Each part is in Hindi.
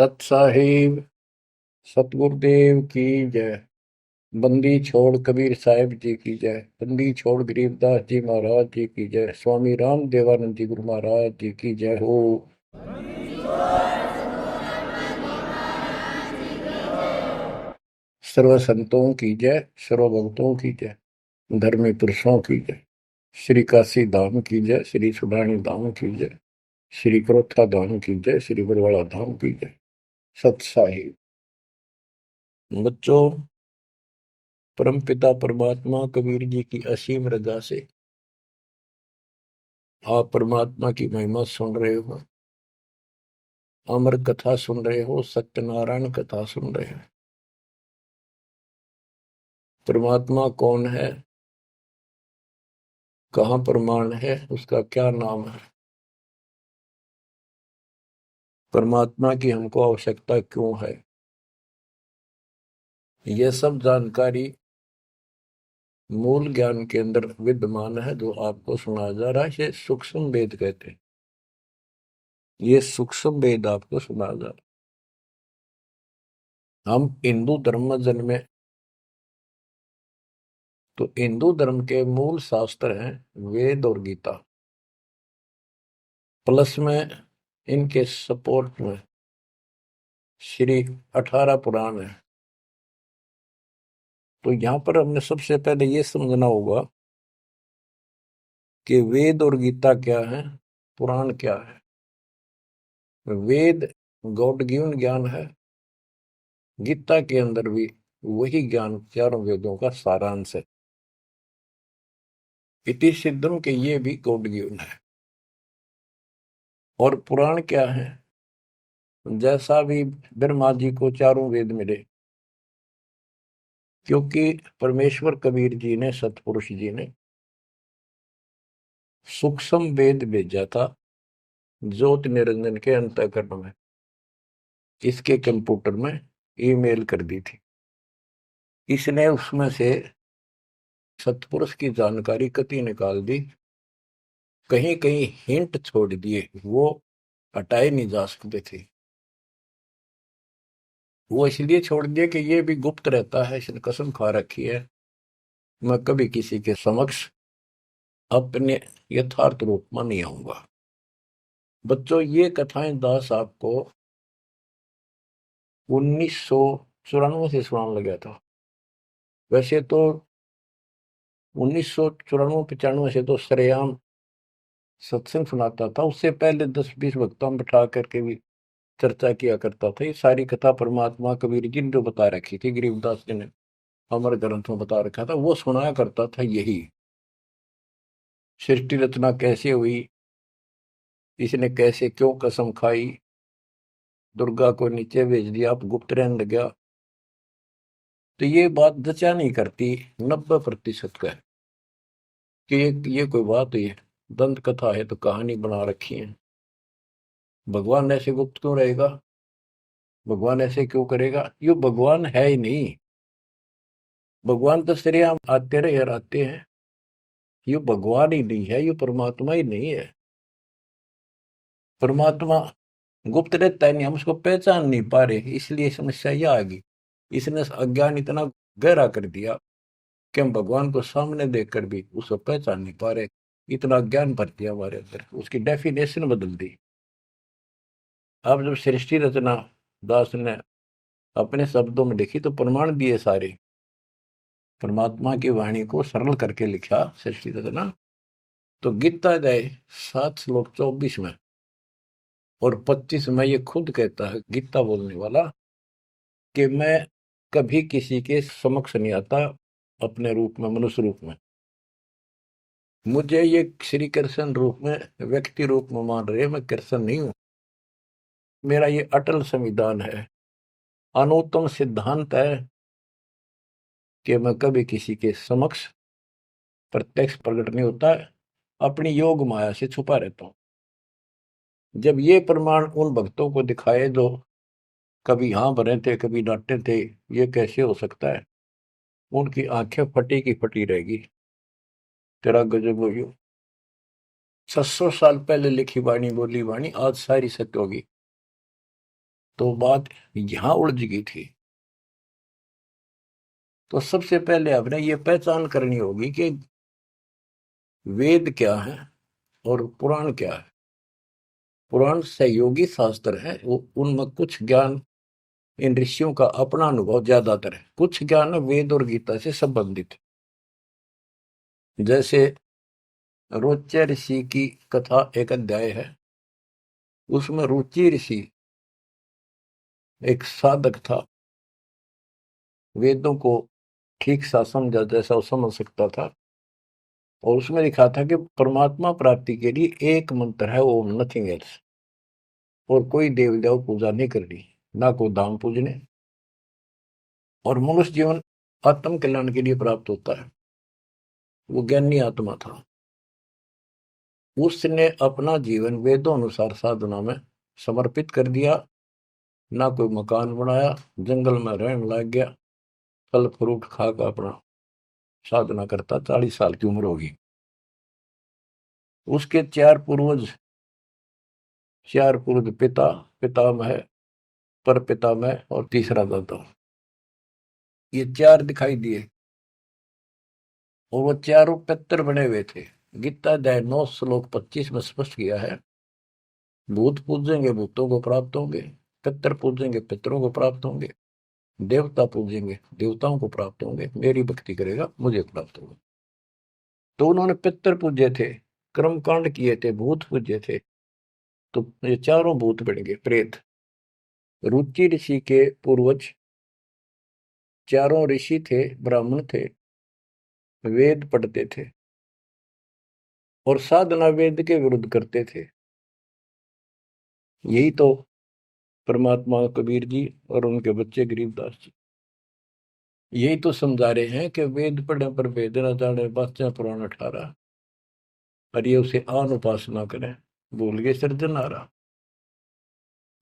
सत साहिब सतगुरुदेव की जय। बंदी छोड़ कबीर साहिब जी की जय। बंदी छोड़ गरीबदास जी महाराज जी की जय। स्वामी राम देवानंद जी गुरु महाराज जी की जय हो। सर्व संतों की जय, सर्व भक्तों की जय, धर्मी पुरुषों की जय। श्री काशी धाम की जय, श्री सुडानी धाम की जय, श्री क्रोथा धाम की जय, श्री बरवाड़ा धाम की जय। सत साहिब बच्चों, परमपिता परमात्मा कबीर जी की असीम रजा से आप परमात्मा की महिमा सुन रहे हो, अमर कथा सुन रहे हो, सत्यनारायण कथा सुन रहे हो। परमात्मा कौन है, कहाँ प्रमाण है, उसका क्या नाम है, परमात्मा की हमको आवश्यकता क्यों है, यह सब जानकारी मूल ज्ञान के अंदर विद्यमान है जो आपको सुनाया जा रहा है। ये सूक्ष्म वेद कहते हैं। ये सूक्ष्म वेद आपको सुनाया जा रहा है। हम हिंदू धर्म में जन्मे तो हिंदू धर्म के मूल शास्त्र हैं वेद और गीता, प्लस में इनके सपोर्ट में श्री 18 पुराण है। तो यहां पर हमने सबसे पहले ये समझना होगा कि वेद और गीता क्या है, पुराण क्या है। वेद गॉड गिवन ज्ञान है, गीता के अंदर भी वही ज्ञान चारों वेदों का सारांश है। इति सिद्धम के ये भी गॉड गिवन है। और पुराण क्या है, जैसा भी ब्रह्मा जी को चारों वेद मिले, क्योंकि परमेश्वर कबीर जी ने, सतपुरुष जी ने सूक्ष्म वेद भेजा था ज्योति निरंजन के अंतःकरण में, इसके कंप्यूटर में ईमेल कर दी थी। इसने उसमें से सतपुरुष की जानकारी कति निकाल दी, कहीं कहीं हिंट छोड़ दिए, वो हटाए नहीं जा सकते थे। वो इसलिए छोड़ दिए कि ये भी गुप्त रहता है, इसने कसम खा रखी है मैं कभी किसी के समक्ष अपने यथार्थ रूप में नहीं आऊंगा। बच्चों, ये कथाएं दास आपको 1994 से सुनाने लगा था। वैसे तो 1994-95 से तो सरेआम सत्संग सुनाता था, उससे पहले 10-20 वक्ताओं बिठा करके भी चर्चा किया करता था। ये सारी कथा परमात्मा कबीर जी ने जो बता रखी थी, गरीबदास जी ने हमारे ग्रंथ में बता रखा था, वो सुनाया करता था। यही सृष्टि रचना कैसे हुई, इसने कैसे क्यों कसम खाई, दुर्गा को नीचे भेज दिया, आप गुप्त रहने लग गया, तो ये बात जचा नहीं करती 90% का है कि ये कोई बात हुई है। दंत कथा है तो कहानी बना रखी है। भगवान ऐसे गुप्त क्यों रहेगा, भगवान ऐसे क्यों करेगा, ये भगवान है ही नहीं। भगवान तो श्रेयाम आते रहे और आते हैं। ये भगवान ही नहीं है, ये परमात्मा ही नहीं है। परमात्मा गुप्त रहता है नहीं, हम उसको पहचान नहीं पा रहे, इसलिए समस्या यह आ गई। इसने अज्ञान इतना गहरा कर दिया कि हम भगवान को सामने देखकर भी उसको पहचान नहीं पा रहे। इतना ज्ञान भर दिया हमारे अंदर, उसकी डेफिनेशन बदल दी। अब जब सृष्टि रचना दास ने अपने शब्दों में लिखी तो प्रमाण दिए सारे, परमात्मा की वाणी को सरल करके लिखा सृष्टि रचना। तो गीता अध्याय 7 श्लोक 24 में और 25 में ये खुद कहता है गीता बोलने वाला कि मैं कभी किसी के समक्ष नहीं आता अपने रूप में, मनुष्य रूप में। मुझे ये श्री कृष्ण रूप में, व्यक्ति रूप में मान रहे, मैं कृष्ण नहीं हूं। मेरा ये अटल संविधान है, अनुत्तम सिद्धांत है कि मैं कभी किसी के समक्ष प्रत्यक्ष प्रकट नहीं होता है, अपनी योग माया से छुपा रहता हूं। जब ये प्रमाण उन भक्तों को दिखाए जो कभी हाँ भरे थे, कभी डांटे थे, ये कैसे हो सकता है, उनकी आंखें फटी की फटी रहेगी। तेरा गजब हो गयो। 700 साल पहले लिखी वाणी, बोली वाणी आज सारी सत्य होगी। तो बात यहां उलझ गई थी। तो सबसे पहले आपने ये पहचान करनी होगी कि वेद क्या है और पुराण क्या है। पुराण सहयोगी शास्त्र है, वो उनमें कुछ ज्ञान इन ऋषियों का अपना अनुभव ज्यादातर है, कुछ ज्ञान वेद और गीता से संबंधित। जैसे रोच्य ऋषि की कथा एक अध्याय है, उसमें रुचि ऋषि एक साधक था, वेदों को ठीक सा समझा जैसा वो समझ सकता था, और उसमें लिखा था कि परमात्मा प्राप्ति के लिए एक मंत्र है, ओम, नथिंग एल्स। और कोई देव देव पूजा नहीं करनी, ना कोई दाम पूजने, और मनुष्य जीवन आत्म कल्याण के लिए प्राप्त होता है। वो ज्ञानी आत्मा था, उसने अपना जीवन वेदों अनुसार साधना में समर्पित कर दिया। ना कोई मकान बनाया, जंगल में रहने लग गया, फल फ्रूट खाकर अपना साधना करता। 40 साल की उम्र होगी। उसके चार पूर्वज पिता, पितामह, पर पितामह और तीसरा दादा, ये चार दिखाई दिए, और वो चारों पितर बने हुए थे। गीता अध्याय 9 श्लोक 25 में स्पष्ट किया है, भूत पूजेंगे भूतों को प्राप्त होंगे, पितर पूजेंगे पितरों को प्राप्त होंगे, देवता पूजेंगे देवताओं को प्राप्त होंगे, मेरी भक्ति करेगा मुझे प्राप्त होगा। तो उन्होंने पितर पूजे थे, कर्मकांड किए थे, भूत पूजे थे, तो ये चारों भूत बन गए प्रेत। रुचि ऋषि के पूर्वज चारों ऋषि थे, ब्राह्मण थे, वेद पढ़ते थे और साधना वेद के विरुद्ध करते थे। यही तो परमात्मा कबीर जी और उनके बच्चे गरीबदास जी यही तो समझा रहे हैं कि वेद पढ़े पर वेद न जाने, बाचा पुराण 18, और ये उसे आन उपासना करें, भूल गए सृजनहारा।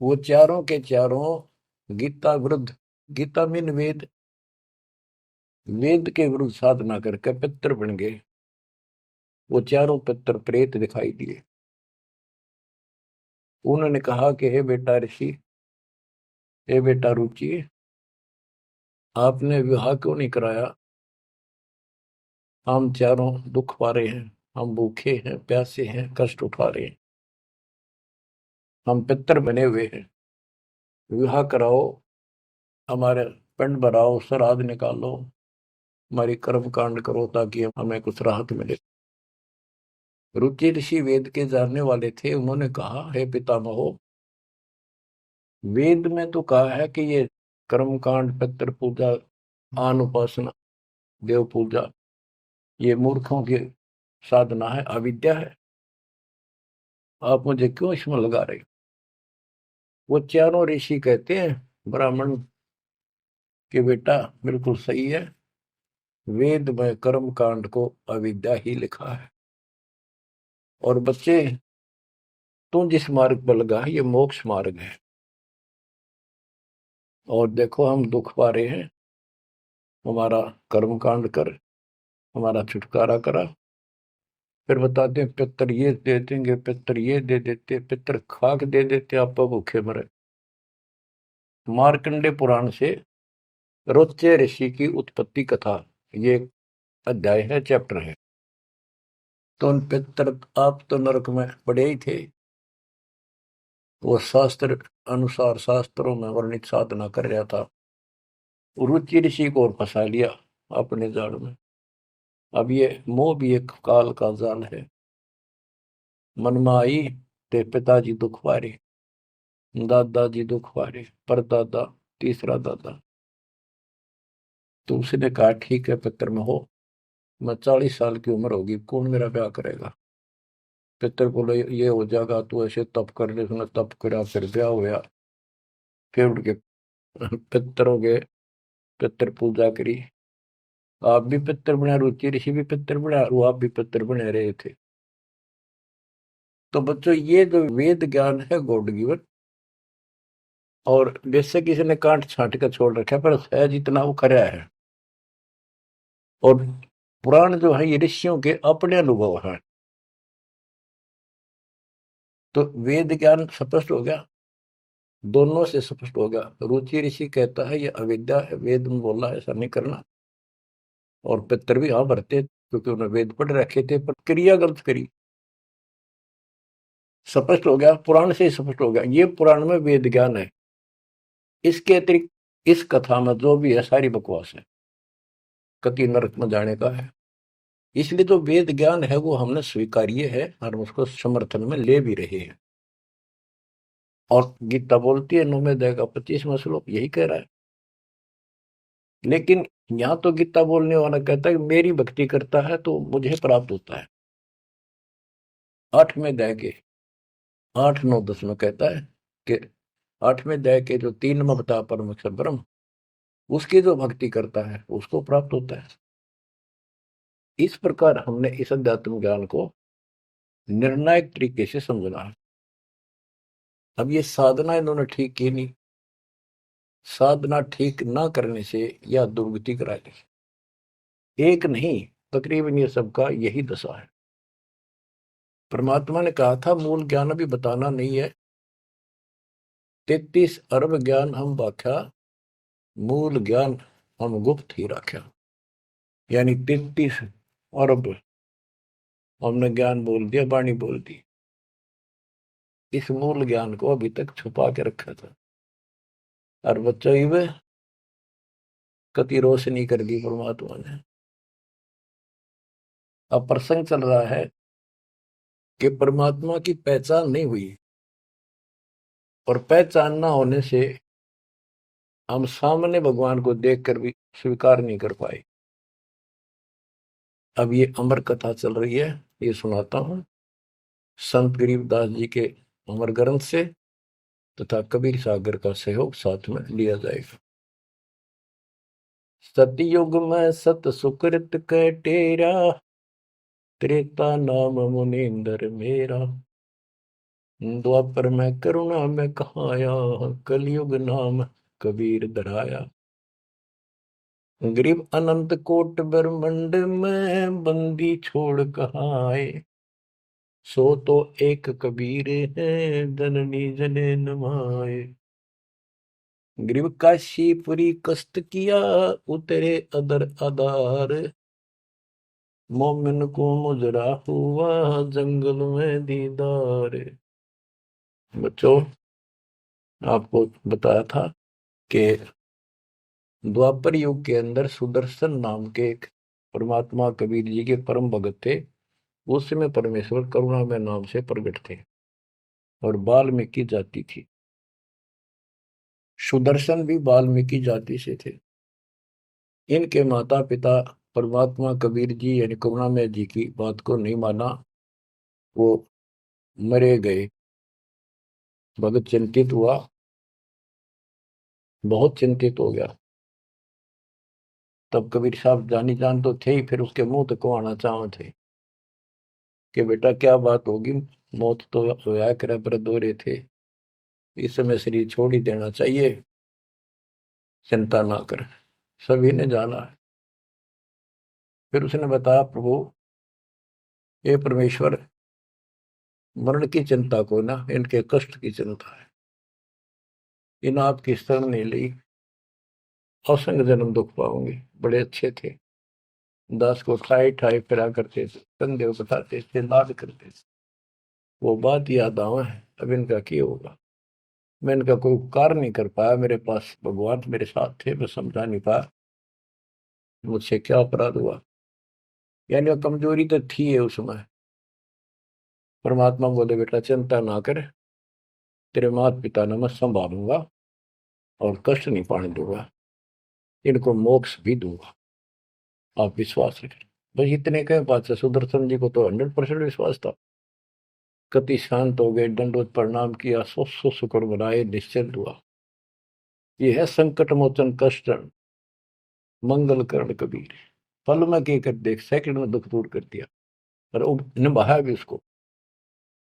वो चारों के चारों गीता विरुद्ध, गीता मीन वेद, वेद के विरुद्ध साधना करके पितर बन गए। वो चारों पितर प्रेत दिखाई दिए। उन्होंने कहा कि हे बेटा ऋषि, हे बेटा रुचि, आपने विवाह क्यों नहीं कराया? हम चारों दुख पा रहे हैं, हम भूखे हैं, प्यासे हैं, कष्ट उठा रहे हैं, हम पितर बने हुए हैं, विवाह कराओ, हमारे पिंड भराओ, श्राद्ध निकालो, हमारी कर्म कांड करो ताकि हमें कुछ राहत मिले। रुचि ऋषि वेद के जानने वाले थे, उन्होंने कहा हे पितामहो, वेद में तो कहा है कि ये कर्म कांड, पितृ पूजा, आन उपासना, देव पूजा, ये मूर्खों की साधना है, अविद्या है, आप मुझे क्यों इसमें लगा रहे? वो चारों ऋषि कहते हैं ब्राह्मण के बेटा बिल्कुल सही है, वेद में कर्म कांड को अविद्या ही लिखा है, और बच्चे तू जिस मार्ग पर लगा है ये मोक्ष मार्ग है, और देखो हम दुख पा रहे हैं, हमारा कर्म कांड कर, हमारा छुटकारा करा। फिर बताते हैं पितर ये दे देंगे, पितर ये दे देते, पितर खाक दे देते, आप भूखे मरे। मार्कंडे पुराण से रोच्य ऋषि की उत्पत्ति कथा, ये अध्याय है, चैप्टर है। तो उन पितर आप तो नरक में पड़े ही थे, वो शास्त्र अनुसार शास्त्रों में वर्णित साधना कर रहा था, रुचि ऋषि को और फंसा लिया अपने जाल में। अब ये मोह भी एक काल का जाल है। मन में आई ते पिताजी दुख पारे, दादाजी दुख पारे, परदादा, तीसरा दादा। तो उसने कहा ठीक है पितर में हो, मैं 40 साल की उम्र होगी, कौन मेरा ब्याह करेगा? पितर बोले ये हो जाएगा, तू ऐसे तप कर ले। उसने तप करा, फिर ब्याह हुआ, फिर उनके पितर हो गए, पितर पूजा करी। आप भी पितर बना, रुचि ऋषि भी पितर बना, वो आप भी पितर बने रहे थे। तो बच्चों ये जो वेद ज्ञान है गॉड गिवन, और जैसे किसी ने कांट छांट कर छोड़ रखा है, पर सहज इतना वो करा है। और पुराण जो है ये ऋषियों के अपने अनुभव हैं। तो वेद ज्ञान स्पष्ट हो गया। दोनों से स्पष्ट हो गया। रुचि ऋषि कहता है ये अविद्या है, वेद में बोला है ऐसा नहीं करना। और पितर भी हाँ भरते क्योंकि उन्होंने वेद पढ़ रखे थे, पर क्रिया गलत करी। स्पष्ट हो गया, पुराण से ही स्पष्ट हो गया, ये पुराण में वेद ज्ञान है। इसके अतिरिक्त इस कथा में जो भी है सारी बकवास है, कति नरक में जाने का है। इसलिए जो वेद ज्ञान है वो हमने स्वीकार्य है और उसको समर्थन में ले भी रहे हैं। और गीता बोलती है 9वें अध्याय का 25वां श्लोक यही कह रहा है। लेकिन यहां तो गीता बोलने वाला कहता है कि मेरी भक्ति करता है तो मुझे प्राप्त होता है। 8वें अध्याय के 8, 9, 10 में कहता है कि 8वें अध्याय के जो 3 में बता परम अक्षर ब्रह्म, उसकी जो भक्ति करता है उसको प्राप्त होता है। इस प्रकार हमने इस अध्यात्म ज्ञान को निर्णायक तरीके से समझना है। अब ये साधना इन्होंने ठीक की नहीं। साधना ठीक ना करने से यह दुर्गति कराएगी। एक नहीं, तकरीबन ये सबका यही दशा है। परमात्मा ने कहा था मूल ज्ञान अभी बताना नहीं है। 33 अरब ज्ञान हम व्याख्या, मूल ज्ञान हम गुप्त ही रख्या। यानी 33 अरब हमने ज्ञान बोल दिया, वाणी बोल दी। इस मूल ज्ञान को अभी तक छुपा के रखा था। और बच्चों ही कति रोशनी कर दी परमात्मा ने। अब प्रसंग चल रहा है कि परमात्मा की पहचान नहीं हुई, और पहचान ना होने से हम सामने भगवान को देखकर भी स्वीकार नहीं कर पाए। अब ये अमर कथा चल रही है, ये सुनाता हूं संत गरीबदास जी के अमर ग्रंथ से, तथा कबीर सागर का सहयोग साथ में लिया जाएगा। सतयुग में सत सुकृत कै टेरा, त्रेता नाम मुनींद्र मेरा। द्वापर में करुणा में कहाया, कलयुग नाम कबीर धराया। गरीब अनंत कोट ब्रह्मंड में, बंदी छोड़ कहाए। सो तो एक कबीर है, जननी जने नमाए। गरीब काशीपुरी कष्ट किया, उतरे अदर आधार। मोमिन को मुजरा हुआ, जंगल में दीदार। बच्चों, आपको बताया था कि द्वापर युग के अंदर सुदर्शन नाम के एक परमात्मा कबीर जी के परम भगत थे। उस समय परमेश्वर करुणा में नाम से प्रकट थे और वाल्मीकि जाति थी। सुदर्शन भी वाल्मीकि जाति से थे। इनके माता पिता परमात्मा कबीर जी यानी करुणामय जी की बात को नहीं माना, वो मरे गए। भगत चिंतित हुआ, बहुत चिंतित हो गया। तब कबीर साहब जानी जान तो थे ही, फिर उसके मुंह तक को आना चाह थे कि बेटा क्या बात होगी, मौत तो होया करे पर दो रहे थे, इस समय शरीर छोड़ ही देना चाहिए, चिंता ना कर। सभी ने जाना है। फिर उसने बताया प्रभु, ये परमेश्वर मरण की चिंता को ना, इनके कष्ट की चिंता है। इन आपकी शरण नहीं ली, असंग जन्म दुख पाओगे। बड़े अच्छे थे, दास को ठाई ठाई फिरा करते थे, कंधे बताते थे, लाड करते थे। वो बात याद आवा है। अब इनका क्या होगा। मैं इनका कोई उपकार नहीं कर पाया, मेरे पास भगवान मेरे साथ थे, मैं समझा नहीं पाया मुझसे क्या अपराध हुआ। यानी वो कमजोरी तो थी है उसमें। परमात्मा बोले बेटा चिंता ना कर, तेरे माता पिता ने मैं संभालूंगा और कष्ट नहीं पाने दूंगा, इनको मोक्ष भी दूंगा, आप विश्वास रखें। बस इतने कहे बात से सुदर्शन जी को तो 100% विश्वास था। कति शांत हो गए, दंडवत प्रणाम किया, सौ सौ शुक्र बनाए, निश्चिंत हुआ। यह है संकट मोचन कष्ट मंगल करण कबीर। पल में के कर देख, सेकंड में दुख दूर कर दिया और निभाया भी उसको।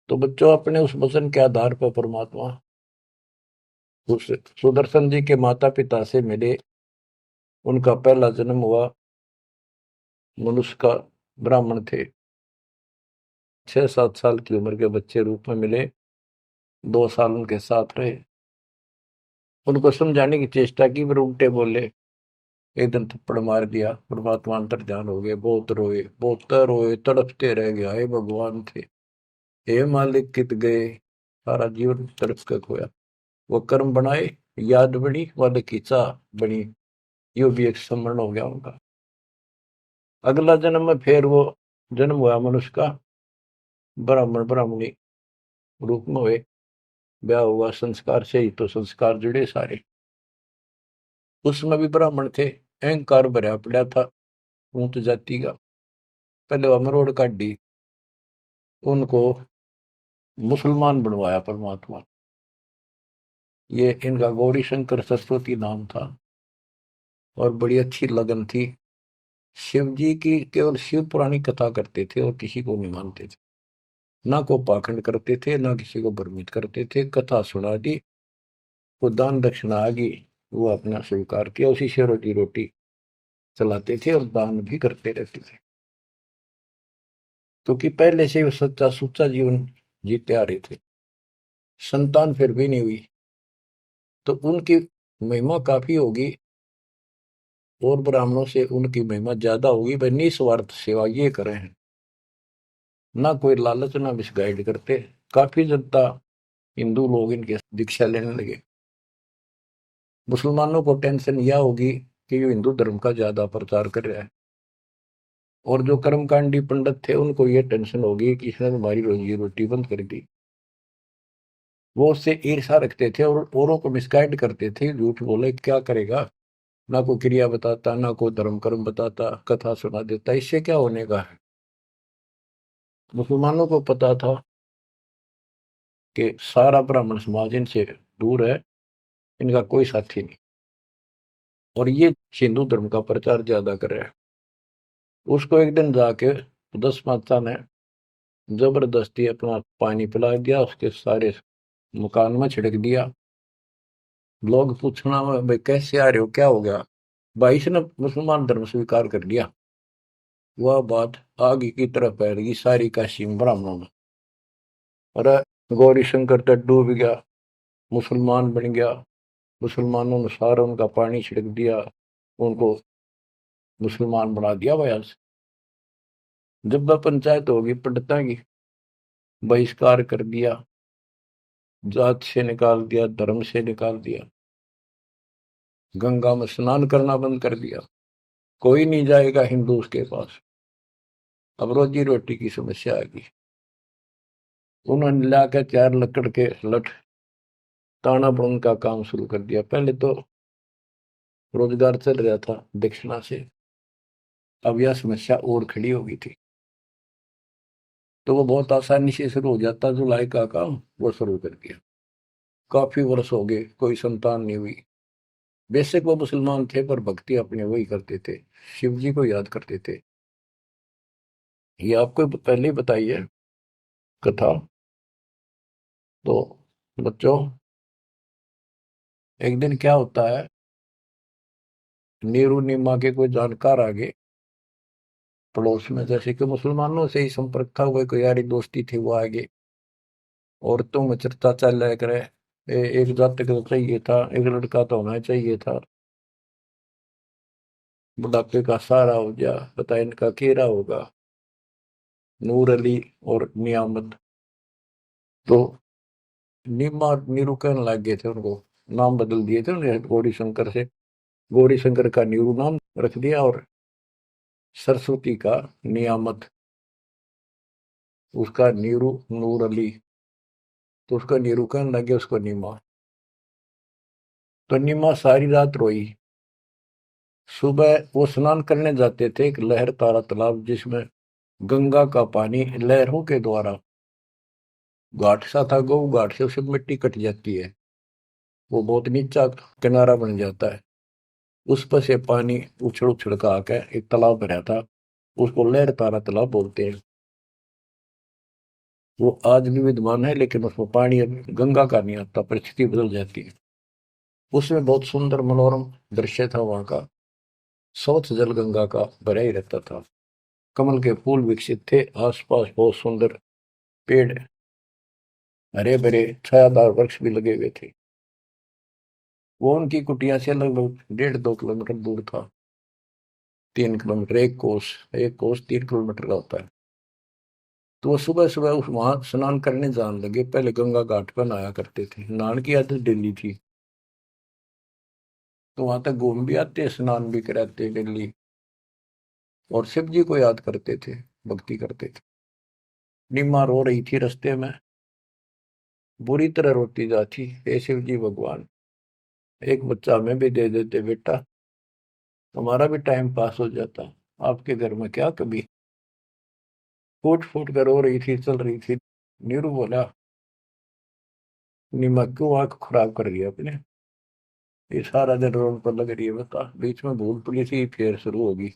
तो बच्चों, अपने उस वचन के आधार पर परमात्मा उस सुदर्शन जी के माता पिता से मिले। उनका पहला जन्म हुआ, मनुष्य का ब्राह्मण थे। 6-7 साल की उम्र के बच्चे रूप में मिले, 2 साल उनके साथ रहे। उनको समझाने की चेष्टा की, पर उल्टे बोले। एक दिन थप्पड़ मार दिया, परमात्मा अंतर्ध्यान हो गए। बहुत रोए, तड़पते रह गए, हे भगवान थे, हे मालिक कित गए, सारा जीवन तड़प कर खोया। वो कर्म बनाए, याद बनी, वाले की चाह बनी, यो भी एक स्मरण हो गया उनका। अगला जन्म में फिर वो जन्म हुआ मनुष्य का, ब्राह्मण ब्राह्मणी रूप में हुए। ब्याह हुआ, संस्कार से ही तो संस्कार जुड़े सारे। उसमें भी ब्राह्मण थे, अहंकार भरा पड़ा था ऊंच जाति का। पहले वह मरोड़ काटी, उनको मुसलमान बनवाया परमात्मा। ये इनका गौरी शंकर सरस्वती नाम था, और बड़ी अच्छी लगन थी। शिव जी की केवल शिव पुरानी कथा करते थे और किसी को नहीं मानते थे। ना को पाखंड करते थे, ना किसी को भ्रमित करते थे। कथा सुना दी, वो दान दक्षिणा आ गई, वो अपना स्वीकार किया, उसी से रोटी रोटी चलाते थे और दान भी करते रहते थे। क्योंकि पहले से वो सच्चा सुच्चा जीवन जीते आ रहे थे। संतान फिर भी नहीं हुई, तो उनकी महिमा काफी होगी, और ब्राह्मणों से उनकी महिमा ज्यादा होगी। भाई निस्वार्थ सेवा ये करे हैं, ना कोई लालच, ना मिसगाइड करते। काफी जनता, हिंदू लोग इनके दीक्षा लेने लगे। मुसलमानों को टेंशन यह होगी कि ये हिंदू धर्म का ज्यादा प्रचार कर रहा है, और जो कर्मकांडी पंडित थे उनको ये टेंशन होगी कि इसने हमारी रोजी रोटी बंद कर दी। वो उससे ईर्षा रखते थे और औरों को मिसगाइड करते थे, झूठ बोले क्या करेगा, ना कोई क्रिया बताता, ना कोई धर्म कर्म बताता, कथा सुना देता, इससे क्या होने का है। मुसलमानों को पता था कि सारा ब्राह्मण समाज इनसे दूर है, इनका कोई साथी नहीं, और ये हिंदू धर्म का प्रचार ज्यादा कर रहा है। उसको एक दिन जाके 10 माता ने जबरदस्ती अपना पानी पिला दिया, उसके सारे मकान में छिड़क दिया। लोग पूछना, भाई कैसे आ रहे हो, क्या हो गया। भाई ने मुसलमान धर्म स्वीकार कर लिया। वह बात आगे की तरफ फैल सारी काशी ब्राह्मणों में। अरे गौरी शंकर तो डूब गया, मुसलमान बन गया। मुसलमानों ने सारा उनका पानी छिड़क दिया, उनको मुसलमान बना दिया। भाई आज जब वह पंचायत होगी पंडिता की, बहिष्कार कर दिया, जात से निकाल दिया, धर्म से निकाल दिया, गंगा में स्नान करना बंद कर दिया। कोई नहीं जाएगा हिंदू उसके पास। अब रोजी रोटी की समस्या आ गई। उन्होंने लाकर 4 लकड़ के लठ ताना बुन का काम शुरू कर दिया। पहले तो रोजगार चल रहा था दक्षिणा से, अब यह समस्या और खड़ी हो गई थी। तो वो बहुत आसानी से शुरू हो जाता, जुलाई का काम वो शुरू कर दिया। काफी वर्ष हो गए, कोई संतान नहीं हुई। बेशक वो मुसलमान थे, पर भक्ति अपने वही करते थे, शिव जी को याद करते थे। ये आपको पहले ही बताई है कथा। तो बच्चों, एक दिन क्या होता है, नीरू नीमा के कोई जानकार आगे पड़ोस में, जैसे कि मुसलमानों से ही संपर्क था, वह कोई यारी दोस्ती थी, वो आगे औरतों में चर्चा चल रहा करे। एक जातक तो चाहिए था, एक लड़का तो होना चाहिए था, बुढ़ापे का सहारा हो गया, पता इनका केरा होगा। नूर अली और नियामत। तो नीमा नीरू कहने लग गए थे उनको, नाम बदल दिए थे उन्हें गौरी शंकर से। गौरी शंकर का नीरू नाम रख दिया, और सरस्वती का नियामत, उसका नीरू नूर अली। तो उसका नीरू कहने लगे उसको नीमा। तो नीमा सारी रात रोई। सुबह वो स्नान करने जाते थे एक लहर तारा तालाब, जिसमें गंगा का पानी लहरों के द्वारा, घाट सा था गौ घाट से, उसे मिट्टी कट जाती है, वो बहुत नीचा किनारा बन जाता है। उस पर से पानी उछल उछल का आकर एक तालाब भरा था, उसको लहर तारा तालाब बोलते हैं। वो आज भी विद्यमान है, लेकिन उसमें पानी अब गंगा का नहीं आता, परिस्थिति बदल जाती है। उसमें बहुत सुंदर मनोरम दृश्य था वहां का। स्वच्छ जल गंगा का भरा ही रहता था। कमल के फूल विकसित थे, आसपास बहुत सुंदर पेड़, हरे भरे छायादार वृक्ष भी लगे हुए थे। वो उनकी कुटिया से लगभग 1.5-2 किलोमीटर दूर था। 3 किलोमीटर, एक कोस 3 किलोमीटर का होता है। तो वो सुबह सुबह उस वहां स्नान करने जाने लगे। पहले गंगा घाट पर नहाया करते थे, नहान की आदत डेली थी। तो वहां तक घूम भी आते, स्नान भी कराते डेली, और शिव जी को याद करते थे, भक्ति करते थे। निम्मा रो रही थी रास्ते में, बुरी तरह रोती जाती, हे शिव जी भगवान, एक बच्चा हमें भी दे देते बेटा, हमारा भी टाइम पास हो जाता, आपके घर में क्या कभी। फूट फूट कर रो रही थी, चल रही थी। नीरू बोला, निम्मा क्यों आंख खराब कर रही है अपने, ये सारा दिन रोड पर लग रही है, बता बीच में भूल पुलिस ही फिर शुरू होगी।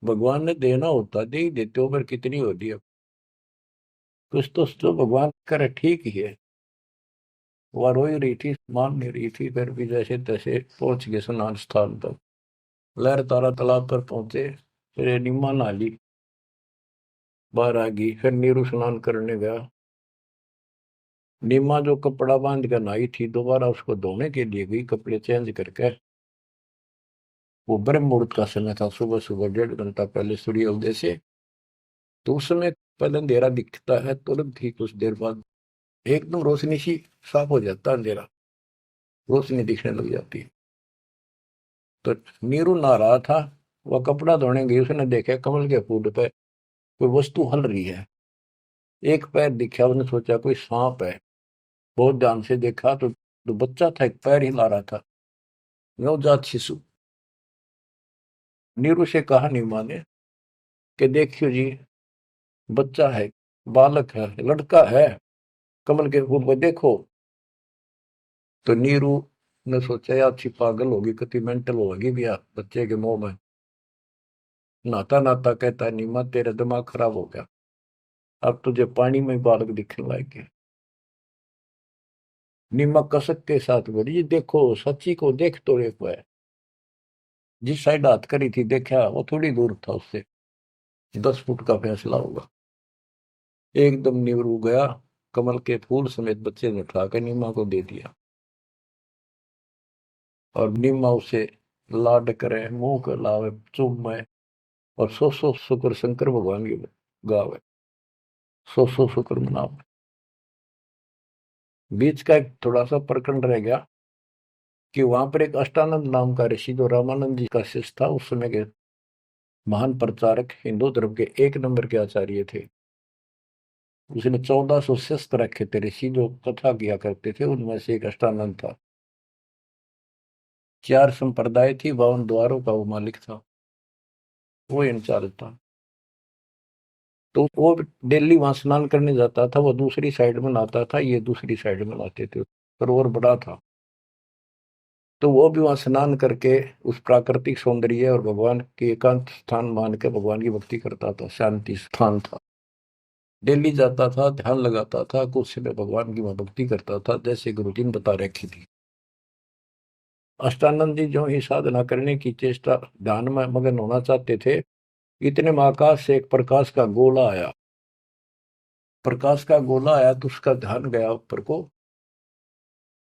भगवान ने देना होता दे ही देते हो, पर कितनी होती है। कुछ तो जो भगवान करे ठीक ही है। वह रो ही रही थी, मान नहीं रही थी, फिर भी जैसे तैसे पहुंच गए स्नान स्थान तक। लहर तारा तालाब पर पहुंचे, फिर ये निम्मा नहा ली, बाहर आ गई, फिर नीरू स्नान करने गया। निम्मा जो कपड़ा बांध कर नहाई थी, दोबारा उसको धोने के लिए गई, कपड़े चेंज करके। वो ब्रह्म मुहूर्त का समय था, सुबह सुबह 1.5 घंटा पहले सूर्य उदय से। तो उस समय पहले अंधेरा दिखता है, तुरंत ही कुछ देर बाद एकदम रोशनी सी साफ हो जाता है, अंधेरा रोशनी दिखने लग जाती है। तो नीरू नहा रहा था, वह कपड़ा धोने गई, उसने देखा कमल के फूल पे कोई वस्तु हल रही है। एक पैर दिखा, उसने सोचा कोई सांप है। बहुत ध्यान से देखा तो बच्चा था, एक पैर हिला रहा था, नवजात शिशु। नीरू से कहा नीमा ने कि देखियो जी, बच्चा है, बालक है, लड़का है, कमल के फूल को देखो। तो नीरू ने सोचा यार अच्छी पागल होगी, कति मेंटल होगी भी यार बच्चे के मुंह में। नहाता नहाता कहता है, नीमा तेरा दिमाग खराब हो गया, अब तुझे पानी में बालक दिखने लायक। नीमा कसक के साथ बोली, जी देखो सच्ची को देख तो देखो है। जिस साइड हाथ करी थी देखा, वो थोड़ी दूर था उससे, 10 फुट का फैसला होगा। एकदम निवरू गया, कमल के फूल समेत बच्चे ने उठाकर नीमा को दे दिया। और नीमा उसे लाड करे, मुंह कर लावे, चूमे, और सौ शुक्र शंकर भगवान की गावे, सौ शुक्र मनावे। बीच का एक थोड़ा सा प्रकरण रह गया कि वहां पर एक अष्टानंद नाम का ऋषि, जो रामानंद जी का शिष्य था, उस समय के महान प्रचारक, हिंदू धर्म के 1 नंबर के आचार्य थे। उसने 1400 शिष्य रखे थे ऋषि, जो कथा किया करते थे, उनमें से एक अष्टानंद था। 4 संप्रदाय थी, 52 द्वारों का वो मालिक था, वो इंचार्ज था। तो वो डेली वहां स्नान करने जाता था, वो दूसरी साइड में नहाता था, ये दूसरी साइड में नहाते थे, सरोवर बड़ा था। तो वो भी वहां स्नान करके उस प्राकृतिक सौंदर्य और भगवान के एकांत स्थान मान के भगवान की भक्ति करता था, शांति स्थान था। डेली जाता था, ध्यान लगाता था, कुछ समय भगवान की वहां भक्ति करता था, जैसे गुरु जी ने बता रखी थी। अष्टानंद जी जो ही साधना करने की चेष्टा, ध्यान में मगन होना चाहते थे, इतने में आकाश से एक प्रकाश का गोला आया। प्रकाश का गोला आया तो उसका ध्यान गया ऊपर को,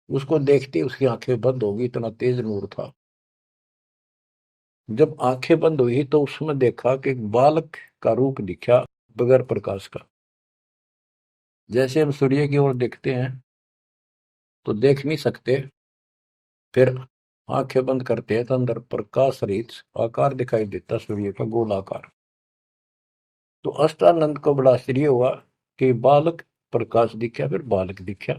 उसको देखते उसकी आंखें बंद हो गई, इतना तेज नूर था। जब आंखें बंद हुई तो उसमें देखा कि एक बालक का रूप दिखा, बगैर प्रकाश का। जैसे हम सूर्य की ओर देखते हैं तो देख नहीं सकते, फिर आंखें बंद करते हैं तो अंदर प्रकाश रहित आकार दिखाई देता, सूर्य का गोलाकार। तो अष्टानंद को बड़ा आश्चर्य हुआ कि बालक प्रकाश दिखा, फिर बालक दिखा।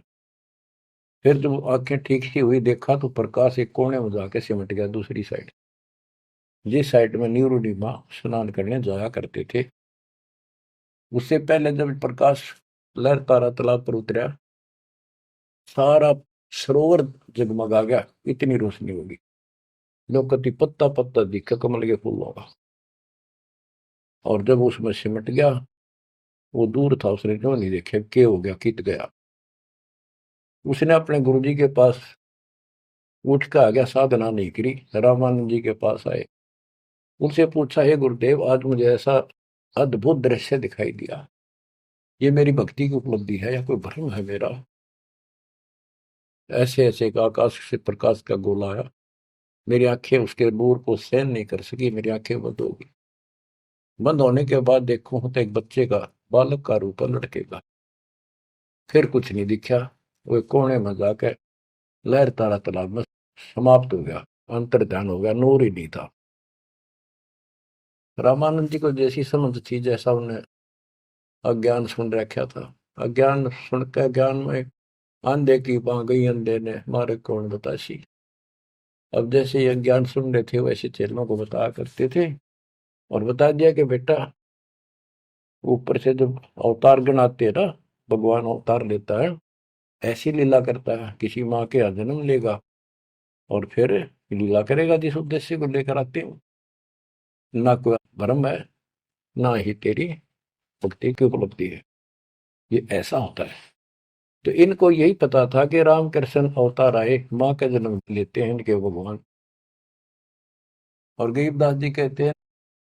फिर जब आंखें ठीक सी हुई, देखा तो प्रकाश एक कोने में जाके सिमट गया दूसरी साइड, जिस साइड में नीरुडिमा स्नान करने जाया करते थे। उससे पहले जब प्रकाश लहर तारा तालाब पर उतरा, सारा सरोवर जगमगा गया, इतनी रोशनी होगी, लोकति पत्ता पत्ता दिखा कमल के फूल होगा। और जब उसमें सिमट गया, वो दूर था, उसने जो नहीं देखा क्या हो गया, कित गया। उसने अपने गुरुजी के पास उठ के आ गया, साधना नहीं करी, रामानंद जी के पास आए, उनसे पूछा, हे गुरुदेव, आज मुझे ऐसा अद्भुत दृश्य दिखाई दिया, ये मेरी भक्ति की उपलब्धि है या कोई भ्रम है मेरा। ऐसे ऐसे का आकाश से प्रकाश का गोला आया, मेरी आंखें उसके नूर को सहन नहीं कर सकी, मेरी आंखें बंद हो गई। बंद होने के बाद देखूं तो एक बच्चे का, बालक का रूप है, लड़के का। फिर कुछ नहीं दिखा। वो एक कोने में जाकर लहर तारा तालाब में समाप्त हो गया, अंतर ध्यान हो गया, नूर ही नहीं था। रामानंद जी को जैसी समझ थी, जैसा उन्हें अज्ञान सुन रखा था, अज्ञान सुन के ज्ञान में अंधे की बां गई, अंधे ने मारे कौन बताशी। अब जैसे ये ज्ञान सुन रहे थे वैसे चेलों को बताया करते थे, और बता दिया कि बेटा, ऊपर से जब अवतार गण आते हैं ना, भगवान अवतार लेता है, ऐसी लीला करता है, किसी माँ के यहाँ जन्म लेगा और फिर लीला करेगा जिस उद्देश्य को लेकर आते हैं। ना कोई भ्रम है, ना ही तेरी भक्ति की उपलब्धि है, ये ऐसा होता है। तो इनको यही पता था कि रामकृष्ण अवतार आए, माँ का जन्म लेते हैं इनके भगवान। और गरीबदास जी कहते हैं,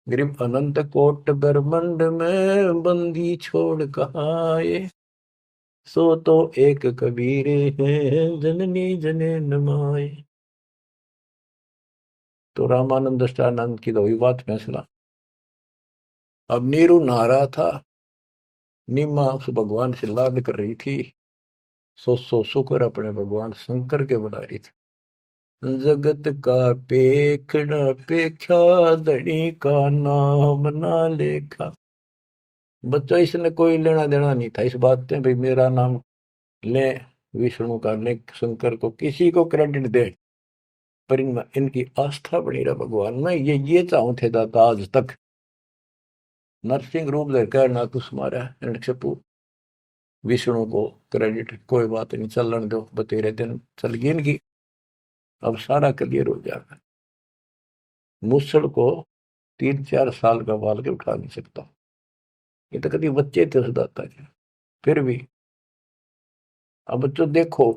गरीब अनंत कोट ब्रह्मंड में बंदी छोड़ कहाँ आए, सो तो एक कबीर है जननी जने नमाए। तो रामानंद दृष्टानंद की तो हुई बात फैसला। अब नीरू नहा रहा था, नीमा उस भगवान से लाड कर रही थी, सो शुक्र अपने भगवान शंकर के बना रही थी। जगत का पेखड़ा पेखा, धनी का नाम ना लेखा। बच्चों इसने कोई लेना देना नहीं था इस बात से, भाई मेरा नाम ले विष्णु का, ले शंकर को, किसी को क्रेडिट दे, पर इनमें इनकी आस्था बनी रहा भगवान में। ये चाहूं थे दाता आज तक। नरसिंह रूप लेकर ना कुछ मारा हिरण्यकशिपु, विष्णु को क्रेडिट कोई बात नहीं, चलन दो, बतेरे दिन चल गई इनकी। अब सारा क्लियर हो जाएगा। मूसड़ को 3-4 साल का बाल के उठा नहीं सकता, ये तो कभी बच्चे थे उस दाता के। फिर भी अब बच्चों देखो,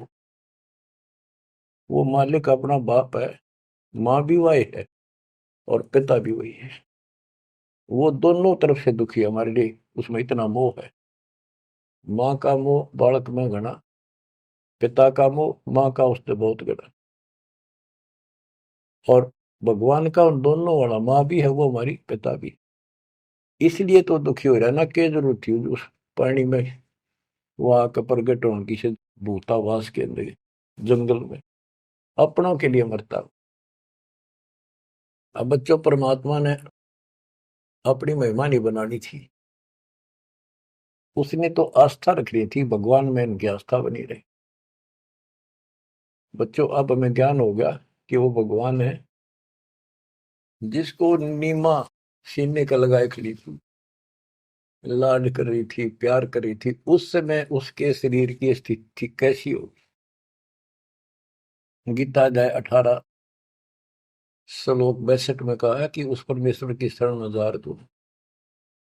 वो मालिक अपना बाप है, माँ भी वही है और पिता भी वही है। वो दोनों तरफ से दुखी है हमारे लिए, उसमें इतना मोह है। माँ का मोह बालक में घना, पिता का मोह माँ का उससे बहुत घना। और भगवान का उन दोनों वाला, माँ भी है वो हमारी, पिता भी। इसलिए तो दुखी हो रहा है ना, क्या जरूरत थी उस पानी में वहां का प्रगट होने की से, भूतावास के अंदर जंगल में अपनों के लिए मरता। अब बच्चों, परमात्मा ने अपनी महिमा नहीं बनानी थी, उसने तो आस्था रख रही थी भगवान में, इनकी आस्था बनी रही। बच्चों अब हमें ज्ञान हो गया कि वो भगवान है जिसको नीमा सीने का लगाए खड़ी थी, लाड कर रही थी, प्यार कर रही थी। उस समय उसके शरीर की स्थिति कैसी होगी। गीता अध्याय 18 श्लोक 62 में कहा है कि उस परमेश्वर की शरण में जा तू,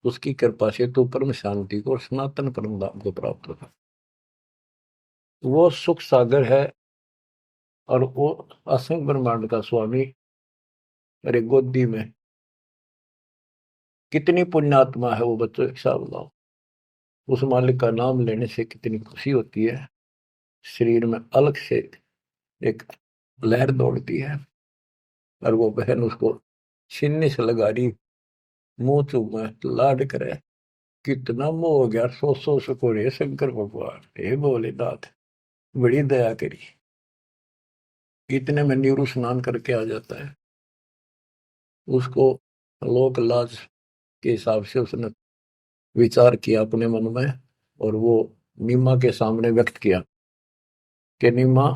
उसकी कृपा से तू परम शांति को और सनातन परम धाम को प्राप्त होगा। वो सुख सागर है और वो असंख्य ब्रह्मांड का स्वामी। अरे गोदी में कितनी पुण्यात्मा है वो बच्चों, एक हिसाब लगाओ। उस मालिक का नाम लेने से कितनी खुशी होती है, शरीर में अलग से एक लहर दौड़ती है। और वो बहन उसको सीने से लगा रही, मुंह चूमे, लाड करे। कितना मोह हो गया, सो सको रे शंकर भगवान, हे भोलेनाथ, बड़ी दया करी। इतने में नीरू स्नान करके आ जाता है। उसको लोक लाज के हिसाब से उसने विचार किया अपने मन में, और वो नीमा के सामने व्यक्त किया कि नीमा,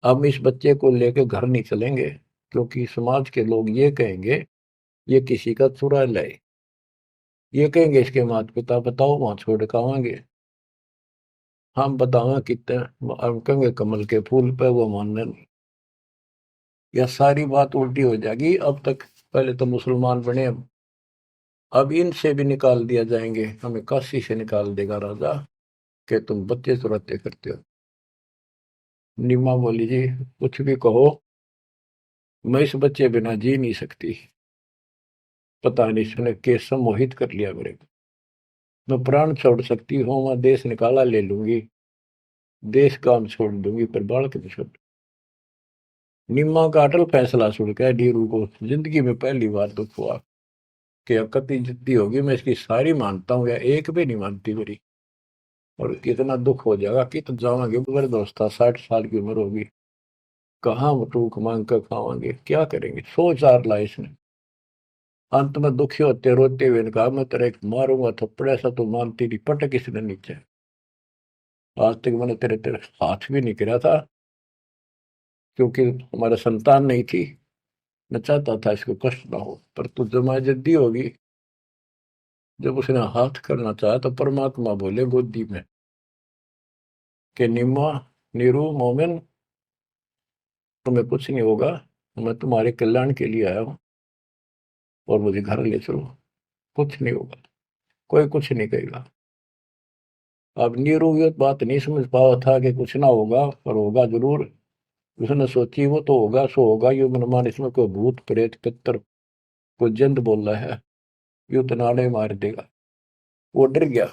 हम इस बच्चे को लेकर घर नहीं चलेंगे, क्योंकि समाज के लोग ये कहेंगे ये किसी का चुरा लाए, ये कहेंगे इसके माता पिता, बताओ वहां छोड़ कर आवांगे। हम बतावा कितने, हम कहेंगे कमल के फूल पे, वो मानने नहीं। यह सारी बात उल्टी हो जाएगी। अब तक पहले तो मुसलमान बने, अब इनसे भी निकाल दिया जाएंगे, हमें काशी से निकाल देगा राजा कि तुम बच्चे चुराते करते हो। नीमा बोली, जी कुछ भी कहो, मैं इस बच्चे बिना जी नहीं सकती। पता नहीं इसने कैसे मोहित कर लिया मेरे को। मैं प्राण छोड़ सकती हूँ, मैं देश निकाला ले लूंगी, देश काम छोड़ दूंगी पर बालक नहीं छोड़। निम्मा का अटल फैसला सुन के नीरू को जिंदगी में पहली बार दुख हुआ कि अकती जिद्दी होगी, मैं इसकी सारी मानता हूँ या एक भी नहीं मानती मेरी, और कितना दुख हो जाएगा कि तो जावांगे मेरे दोस्त 60 साल की उम्र होगी, कहाँ टूक मांग कर खावांगे, क्या करेंगे, सोच आर ला इसने। अंत में दुखी होते रोते हुए ने कहा मैं तेरे एक मारूंगा थप्पड़ ऐसा तो मानती नहीं, पटक इसने नीचे। आज तक मैंने तेरे तेरे हाथ भी नहीं गिरा था क्योंकि हमारा संतान नहीं थी, मैं चाहता था इसको कष्ट ना हो, पर तू जमा जद्दी होगी। जब उसने हाथ करना चाहा तो परमात्मा बोले गोदी में कि निम्मा, नीरू, मोमिन, तुम्हें कुछ नहीं होगा, मैं तुम्हारे कल्याण के लिए आया हूँ और मुझे घर ले चलो, कुछ नहीं होगा, कोई कुछ नहीं कहेगा। अब नीरू ये बात नहीं समझ पाया था कि कुछ ना होगा, पर होगा जरूर। उसने सोची वो तो होगा सो होगा, ये मनमान इसमें कोई भूत प्रेत पितर कोई जंद बोल रहा है, यू तो नाड़े मार देगा। वो डर गया,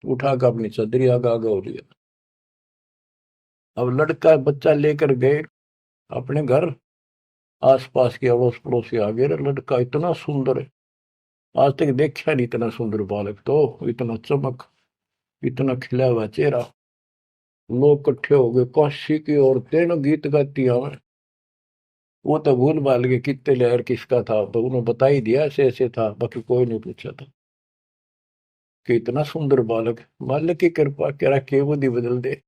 उठा कर अपनी चदरी आगा आगा हो लिया। अब लड़का बच्चा लेकर गए अपने घर, आसपास के अड़ोस पड़ोसी आ गए, लड़का इतना सुंदर है, आज तक देखा नहीं इतना सुंदर बालक, तो इतना चमक, इतना खिला हुआ चेहरा। लोग इकट्ठे हो गए, काशी की औरतें न गीत गाती हमें। वो तो भूल भाल के कितने लहर किसका था, तो उन्होंने बता ही दिया ऐसे ऐसे था, बाकी कोई नहीं पूछा था कि इतना सुंदर बालक, मालिक की कृपा करा के बुद्धि बदल दे।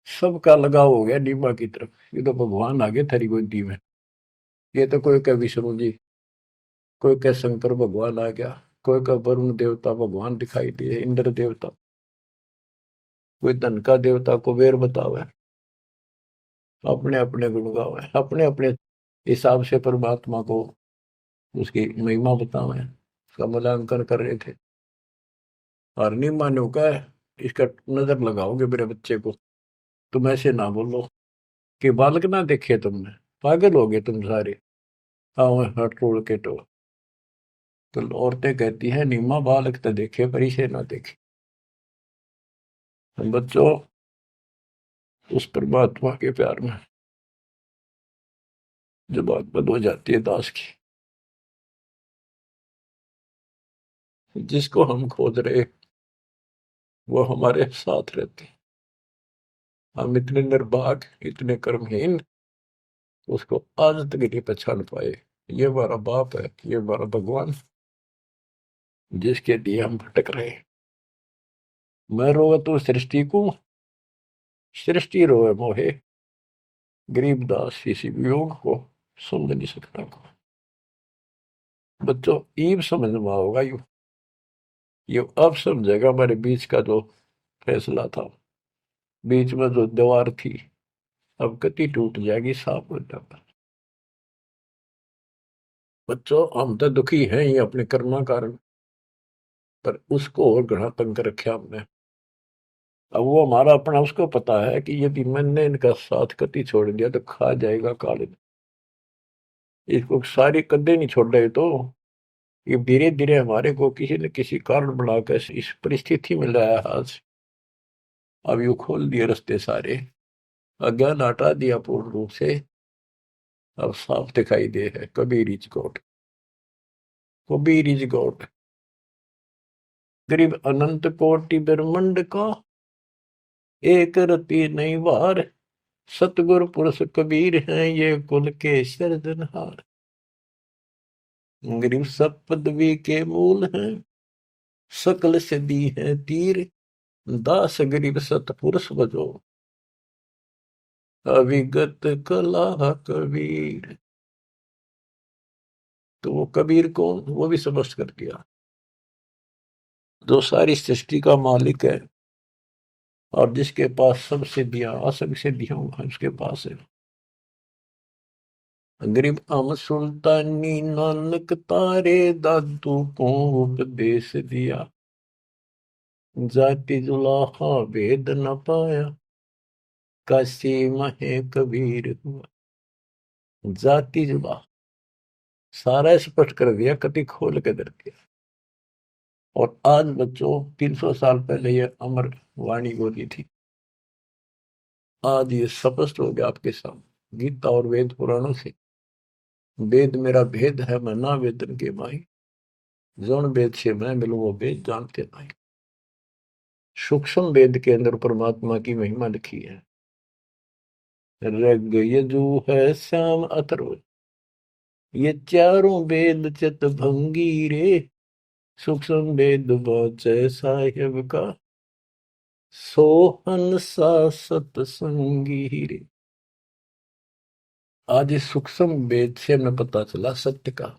सबका लगाव हो गया नीमा की तरफ, ये तो भगवान आ गए थारी गोदी में। ये तो कोई कह विष्णु जी, कोई कह शंकर भगवान आ गया, कोई कह वरुण देवता भगवान दिखाई दिए, इंद्र देवता, कोई धन का देवता कुबेर बतावे, अपने अपने गुण गावे, अपने अपने हिसाब से परमात्मा को उसकी महिमा बतावे, उसका मूल्यांकन कर रहे थे। और नीमा ने कहा इसका नजर लगाओगे मेरे बच्चे को, तुम ऐसे ना बोलो कि बालक ना देखे तुमने, पागल हो गए तुम सारे, हाँ हट तोड़ के तो औरतें कहती हैं नीमा बालक तो देखे पर इसे ना देखे। बच्चों, उस परमात्मा के प्यार में जब बात बंद हो जाती है दास की, जिसको हम खोज रहे वो हमारे साथ रहते, हम इतने निर्भाग इतने कर्महीन उसको आज तक नहीं पहचान पाए। ये हमारा बाप है, ये हमारा भगवान, जिसके लिए हम भटक रहे। मैं रोवे तो सृष्टि को, सृष्टि रोवे मोहे, गरीबदास इसी वियोग को समझ नहीं सकता को। बच्चों ईब समझ में होगा ये अब समझेगा हमारे बीच का जो फैसला था, बीच में जो दीवार थी, अब कति टूट जाएगी साफ हो जाता। बच्चों हम तो दुखी हैं ही अपने कर्मा कारण, पर उसको और घना तंग कर रखा हमने। अब वो हमारा अपना उसको पता है कि यदि मैंने इनका साथ कति छोड़ दिया तो खा जाएगा काले, इसको सारी कदे नहीं छोड़ रहे तो ये धीरे धीरे हमारे को किसी न किसी कारण बनाकर इस परिस्थिति में लाया हाथ। अब यू खोल दिए रास्ते सारे, अज्ञान हटा दिया पूर्ण रूप से, अब साफ दिखाई दे है Kabir is God, Kabir is God. गरीब अनंत कोटि ब्रह्मंड का, एक रति नहीं वार, सतगुरु पुरुष कबीर हैं ये कुल के सिरजनहार। गरीब सब पदवी के मूल हैं, सकल सिद्धि है तीर, दास गरीब सतपुरुष बजो, अविगत कला कबीर। तो वो कबीर कौन, वो भी स्पष्ट कर दिया, जो सारी सृष्टि का मालिक है और जिसके पास सब सिद्धियां असंग सिद्धियों उसके पास है। गरीब अम सुल्तानी नानक तारे दादू को उपदेश दिया, जाति जुलाहा भेद न पाया, काशी महे कबीर हुआ। जाति जुला सारा स्पष्ट कर दिया, कति खोल के दर दिया। और आज बच्चों 300 साल पहले ये अमर वाणी बोली थी, आज ये स्पष्ट हो गया आपके सामने गीता और वेद पुराणों से। वेद मेरा भेद है, मैं ना वेदन के माही, जौन वेद से मैं मिलूं वो वेद जानते नहीं। सूक्ष्म वेद के अंदर परमात्मा की महिमा लिखी है। ऋग यजु है श्याम अथर्व, ये चारों वेद चित भंगी रे, सूक्ष्म वेद बाचे साहिब का, सोहन सा सतसंगी रे। आज इस सूक्ष्म वेद से हमें पता चला सत्य का।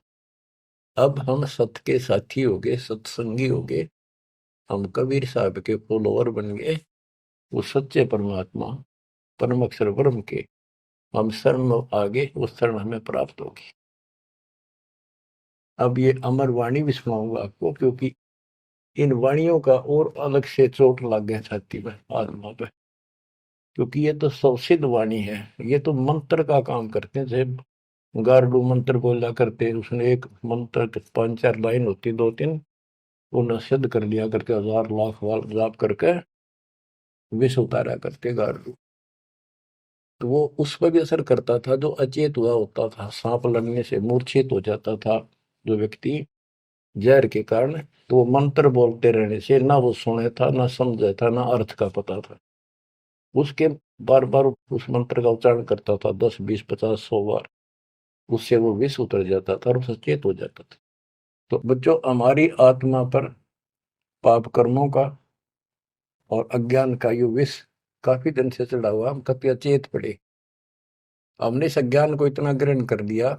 अब हम सत्य के साथी हो गए, सत्संगी हो गए, हम कबीर साहब के फॉलोअर बन गए। वो सच्चे परमात्मा परम अक्षर ब्रह्म के हम शरण आगे, वो शरण हमें प्राप्त होगी। अब ये अमर वाणी भी सुनाऊंगा आपको, क्योंकि इन वाणियों का और अलग से चोट लग गया छाती में, आत्मा पे, क्योंकि ये तो सौसिद्ध वाणी है। ये तो मंत्र का काम करते हैं। जैसे गारडू मंत्र बोला करते, उसने एक मंत्र 5-4 लाइन होती, 2-3, उन्हें सिद्ध कर लिया करके 1000 लाख बार जाप करके विष उतारा करके गारडू। तो वो उस पर भी असर करता था जो अचेत हुआ होता था। सांप लड़ने से मूर्छित हो जाता था जो व्यक्ति जहर के कारण, तो वो मंत्र बोलते रहने से ना वो सुने था, ना समझा था, ना अर्थ का पता था। उसके बार बार उस मंत्र का उच्चारण करता था, 10, 20, 50, 100 बार, उससे वो विष उतर जाता था और सचेत हो जाता था। तो बच्चों, हमारी आत्मा पर पाप कर्मों का और अज्ञान का यो विष काफी दिन से चढ़ा हुआ, हम कभी अचेत पड़े। हमने इस अज्ञान को इतना ग्रहण कर दिया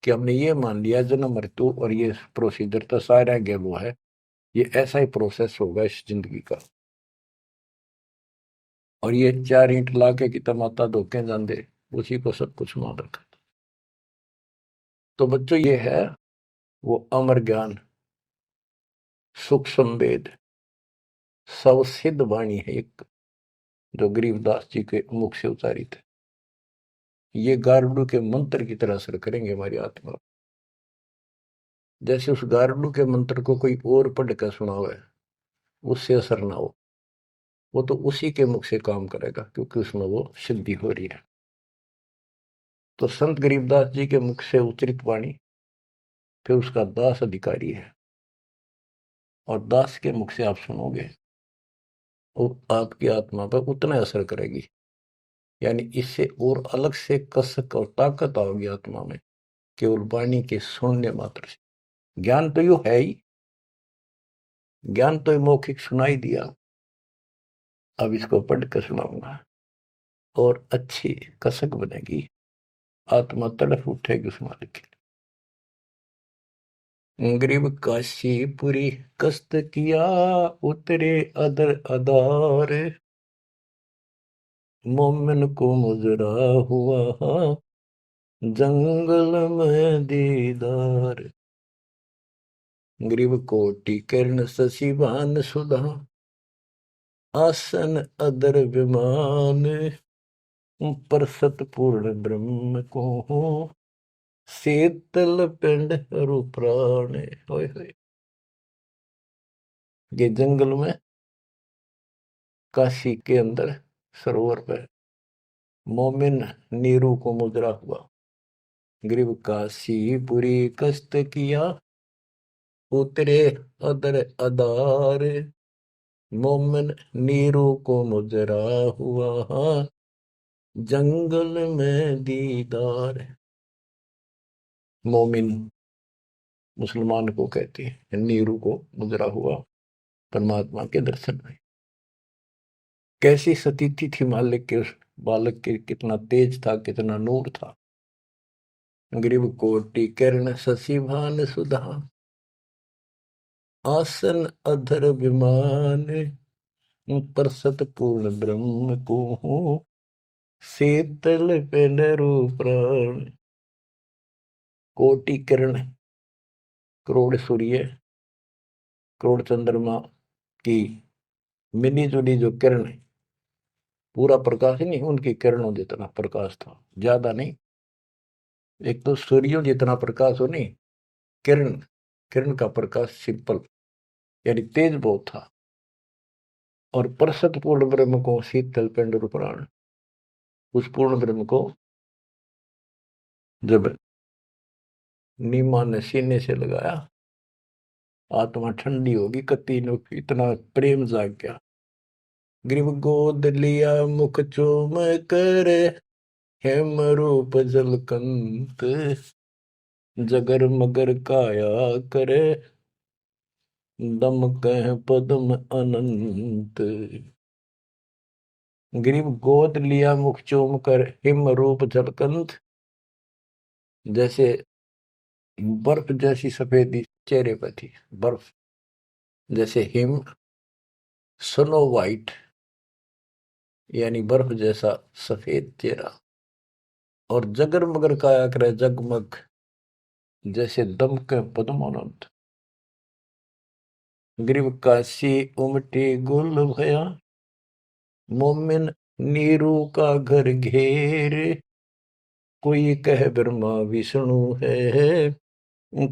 कि हमने ये मान लिया जन्म मृत्यु और ये प्रोसीजर तो सारा वो है, ये ऐसा ही प्रोसेस होगा इस जिंदगी का। और ये 4 ईंट लाके कि तमाता धोखे जाते, उसी को सब कुछ मान रखा। तो बच्चों, ये है वो अमर ज्ञान, सूक्ष्म वेद, सब सिद्ध वाणी है एक, जो गरीबदास जी के मुख से उतारी थे। ये गारुड़ के मंत्र की तरह असर करेंगे हमारी आत्मा। जैसे उस गारुड़ के मंत्र को कोई और पढ़ कर सुनावे, उससे असर ना हो, वो तो उसी के मुख से काम करेगा, क्योंकि उसमें वो सिद्धि हो रही है। तो संत गरीबदास जी के मुख से उच्चरित वाणी फिर उसका दास अधिकारी है, और दास के मुख से आप सुनोगे वो आपकी आत्मा पर उतना असर करेगी। यानी इससे और अलग से कसक और ताकत आओगी आत्मा में, केवल वाणी के सुनने मात्र से। ज्ञान तो यू है ही, ज्ञान तो मौखिक सुनाई दिया, अब इसको पढ़कर सुनाऊंगा और अच्छी कसक बनेगी, आत्मा तड़फ उठेगी उस मालिक के लिए। गरीब काशीपुरी कस्त किया, उतरे अदर अदार, मोमिन को मुजरा हुआ जंगल में दीदार। ग्रीव कोटि किरण शशिभान सुधा, आसन अदर विमान, पर सतपूर्ण ब्रह्म को हो, शीतल पिंड हरु प्राण। होय होय। ये जंगल में काशी के अंदर सरोवर पर मोमिन नीरू को मुद्रा हुआ। ग्रीव काशीपुरी कस्त किया, उतरे अदर अदार, मोमिन नीरू को मुजरा हुआ जंगल में दीदार। मोमिन मुसलमान को कहते हैं, नीरू को मुजरा हुआ परमात्मा के दर्शन में। कैसी सतीथि थी मालिक के उस बालक के, कितना तेज था, कितना नूर था। ग्रीव कोटि किरण शशिभान सुधा, आसन अधर विमान, पर सतपूर्ण ब्रह्म को हो, शीतल पेनरु प्राण। कोटि किरण, करोड़ सूर्य, करोड़ चंद्रमा की मिली जुली जो किरण है, पूरा प्रकाश नहीं, उनकी किरणों जितना प्रकाश था, ज्यादा नहीं। एक तो सूर्यों जितना प्रकाश हो नहीं, किरण, किरण का प्रकाश सिंपल, यानी तेज बहुत था। और परसत पूर्ण ब्रह्म को शीतल पिंड प्राण, उस पूर्ण ब्रह्म को जब नीमा ने सीने से लगाया, आत्मा ठंडी होगी, कति नो इतना प्रेम जाग गया। ग्रीव गोद लिया मुख चूम कर, हेम रूप जलकंत, जगर मगर काया करे, दम कह पद्म अनंत। ग्रीव गोद लिया मुख चूम कर, हिम रूप जलकंत, जैसे बर्फ जैसी सफेदी चेहरे पर थी, बर्फ जैसे हिम, स्नो वाइट यानी बर्फ जैसा सफेद चेहरा, और जगर मगर काया करे जगमग, जैसे दमक पद्मानंद। ग्रीव काशी उमटी गुल भया, मोमिन नीरू का घर घेर, कोई कह ब्रह्मा विष्णु है,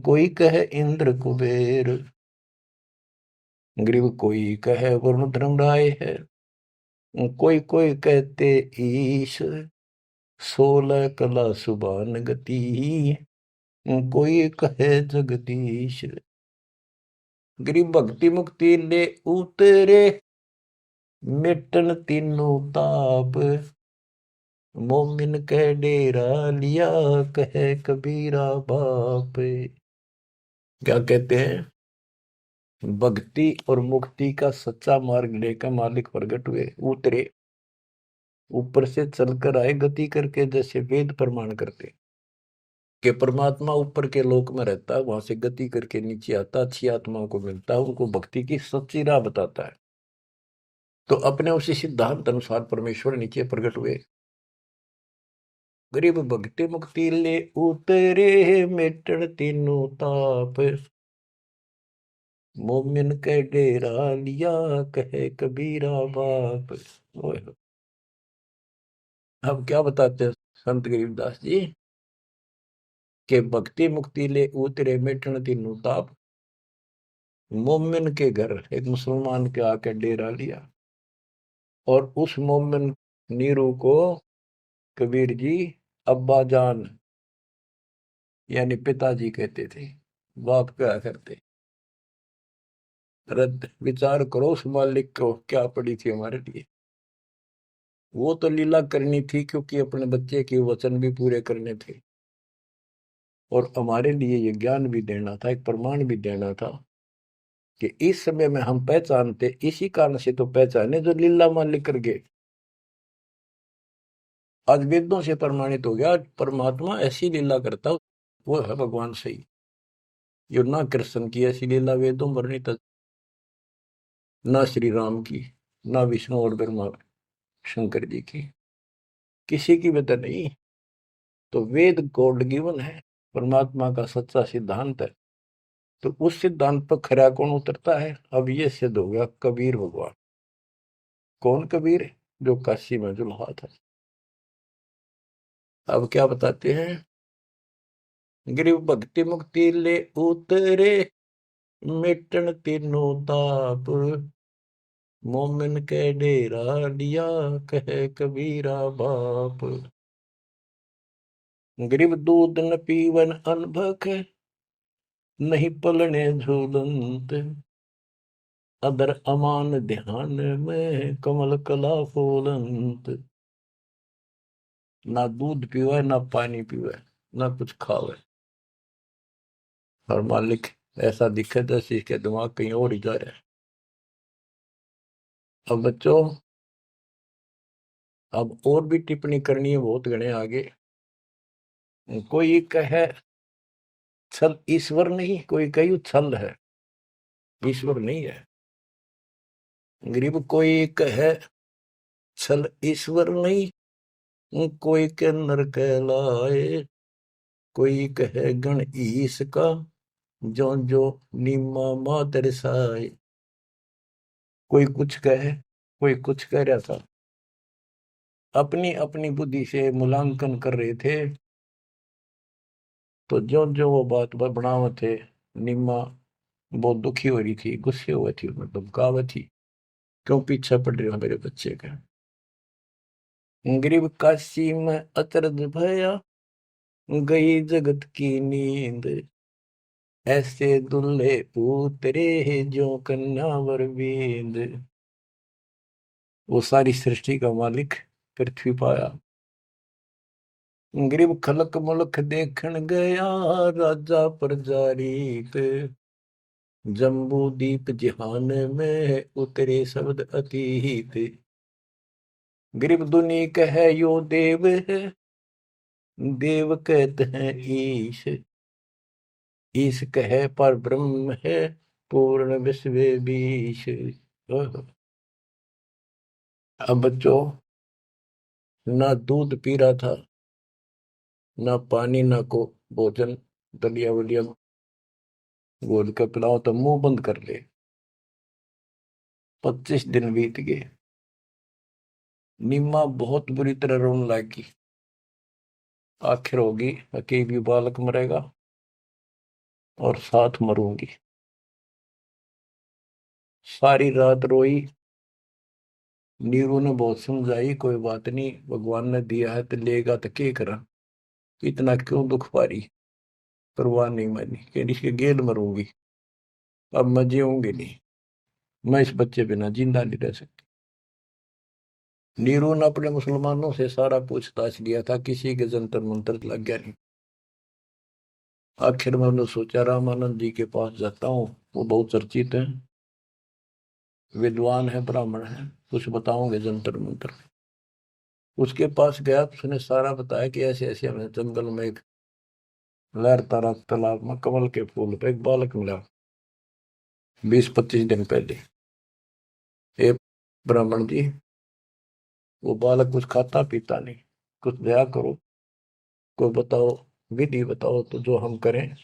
कोई कह इंद्र कुबेर। ग्रीव कोई कह वरुण धर्मराय है, कोई कोई कहते ईश, 16 कला सुबान गति, कोई कहे जगदीश। ग्रीव भक्ति मुक्ति ले उतरे, मिटन तीनों ताप, मोमिन कह डेरा लिया, कहे कबीरा बाप। क्या कहते हैं? भक्ति और मुक्ति का सच्चा मार्ग लेकर मालिक प्रगट हुए, उतरे, ऊपर से चलकर आए गति करके, जैसे वेद प्रमाण करते कि परमात्मा ऊपर के लोक में रहता है, वहां से गति करके नीचे आता, अच्छी आत्माओं को मिलता है, उनको भक्ति की सच्ची राह बताता है। तो अपने उसी सिद्धांत अनुसार परमेश्वर नीचे प्रकट हुए। गरीब भक्ति मुक्ति ले उतरे, मिटन तीनों ताप, मोमिन के डेरा लिया, कहे कबीरा बाप। अब क्या बताते हैं संत गरीबदास जी के भक्ति मुक्ति ले उतरे, मिटन तीनों ताप, मोमिन के घर एक मुसलमान के आके डेरा लिया, और उस मोमिन नीरू को कबीर जी अब्बा जान यानी पिताजी कहते थे, बाप क्या करते। रद्द विचार करो उस मालिक को क्या पड़ी थी हमारे लिए। वो तो लीला करनी थी क्योंकि अपने बच्चे के वचन भी पूरे करने थे, और हमारे लिए ये ज्ञान भी देना था, एक प्रमाण भी देना था कि इस समय में हम पहचानते, इसी कारण से तो पहचाने जो लीला मालिक कर गए। आज वेदों से प्रमाणित हो गया परमात्मा ऐसी लीला करता, वो है भगवान सही। यो ना कृष्ण की ऐसी लीला वेदों वर्णित, ना श्री राम की, ना विष्णु और ब्रह्मा शंकर जी की, किसी की वजह नहीं। तो वेद गॉड गिवन है, परमात्मा का सच्चा सिद्धांत है। तो उस सिद्धांत पर खरा कौन उतरता है? अब ये सिद्ध हो गया कबीर भगवान। कौन कबीर? जो काशी में जुल्हा था। अब क्या बताते हैं? गिरिव भक्ति मुक्ति ले उतरे, मिटन तीनों ताप, मोमिन के डेरा लिया, कहे कबीरा बाप। गिरिव दूध न पीवन अनभक, नहीं पलने झूलंत, अदर अमान ध्यान में, कमल कला फूलंत। ना दूध पीवे, ना पानी पीवे, ना कुछ खावे, और मालिक ऐसा दिखे जैसे इसके दिमाग कहीं और ही जा रहा है। अब बच्चों, अब और भी टिप्पणी करनी है बहुत घने आगे। कोई कहे छल ईश्वर नहीं, कोई कही छल है, ईश्वर नहीं है। गरीब कोई कहे छल ईश्वर नहीं, कोई के नर कहलाए, कोई कहे गण ईश का, जो जो नीमा मातर साए। कोई कुछ कहे, कोई कुछ कह रहा था, अपनी अपनी बुद्धि से मूल्यांकन कर रहे थे। तो जो जो वो बात बनावत थे, निम्मा बहुत दुखी हो रही थी, गुस्से हुई थी, मतलब धमकावा थी, क्यों पीछा पड़ रहे हो मेरे बच्चे का। गरीब काशी में अचरज भया, गई जगत की नींद, ऐसे दुल्हे पुतरे जो कन्या वर बींद। वो सारी सृष्टि का मालिक पृथ्वी पाया, गरीब खलक मुलक देखन गया, राजा प्रजारीत, जम्बू दीप जिहान में उतरे शब्द अतीत। गरीब दुनी कहे यो देव है, देव कहते हैं ईश, ईश कहे पर ब्रह्म है, पूर्ण विश्व बीश। अब बच्चों, ना दूध पी रहा था, ना पानी, ना को भोजन, दलिया वलिया घोल कर पिलाओ तो मुंह बंद कर ले। 25 दिन बीत गए। नीमा बहुत बुरी तरह रोने लगी। आखिर होगी, अकेली बालक मरेगा और साथ मरूंगी। सारी रात रोई। नीरू ने बहुत समझाई, कोई बात नहीं, भगवान ने दिया है तो लेगा, तो क्या करा, इतना क्यों दुख पा रही। परवाह नहीं मानी, कह इसके गेल मरूंगी, अब मैं जीऊंगी नहीं, मैं इस बच्चे बिना जिंदा नहीं रह सकती। नीरू ने अपने मुसलमानों से सारा पूछताछ लिया था, किसी के जंतर मंतर लग गया नहीं। आखिर में उन्होंने सोचा रामानंद जी के पास जाता हूँ, वो बहुत चर्चित हैं, विद्वान है, ब्राह्मण है, कुछ बताओगे जंतर मंतर। उसके पास गया तो उसने सारा बताया कि ऐसे ऐसे हमें जंगल में एक लहरता रहा तालाब में कमल के फूल पे एक बालक मिला 20-25 दिन पहले। ए ब्राह्मण जी, वो बालक कुछ खाता पीता नहीं, कुछ दया करो, कोई बताओ, विधि बताओ तो जो हम करें,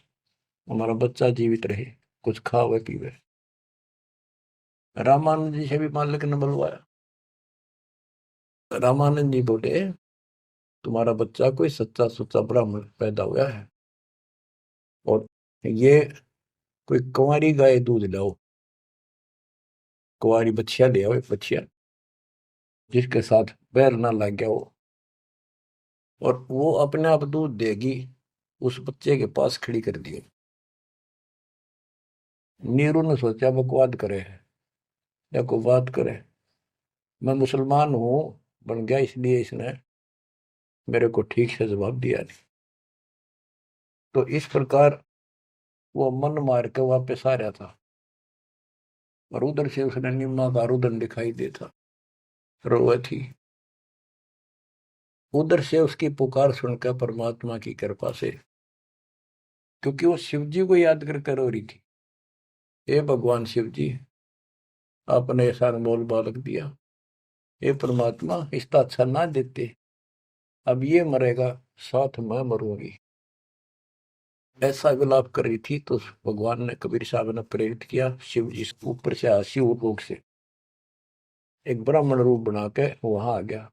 हमारा बच्चा जीवित रहे, कुछ खावे पीवे। रामानंद जी से भी मालिक ने बुलवाया। रामानंद जी बोले, तुम्हारा बच्चा कोई सच्चा सुच्चा ब्राह्मण पैदा हुआ है, और ये कोई कुंवारी गाय दूध लाओ, कुंवारी बछिया ले आओ, एक बछिया जिसके साथ बैर ना लग गया हो, और वो अपने आप दूध देगी, उस बच्चे के पास खड़ी कर दियो। नीरू ने सोचा बकवाद करे है या कोई बात करे, मैं मुसलमान हूं बन गया, इसलिए इसने मेरे को ठीक से जवाब दिया नहीं। तो इस प्रकार वो मन मार के वापस आ रहा था, और उधर से उसने निम्मा का रुदन दिखाई देता, रोए थी। उधर से उसकी पुकार सुनकर परमात्मा की कृपा से, क्योंकि वो शिव जी को याद कर रो रही थी, हे भगवान शिव जी, आपने ऐसा अनमोल बालक दिया, हे परमात्मा इसका अच्छा ना देते, अब ये मरेगा, साथ मैं मरूंगी। ऐसा विलाप कर रही थी तो भगवान ने, कबीर साहब ने प्रेरित किया, शिव जी ऊपर से शिव लोक से एक ब्राह्मण रूप बना के वहां आ गया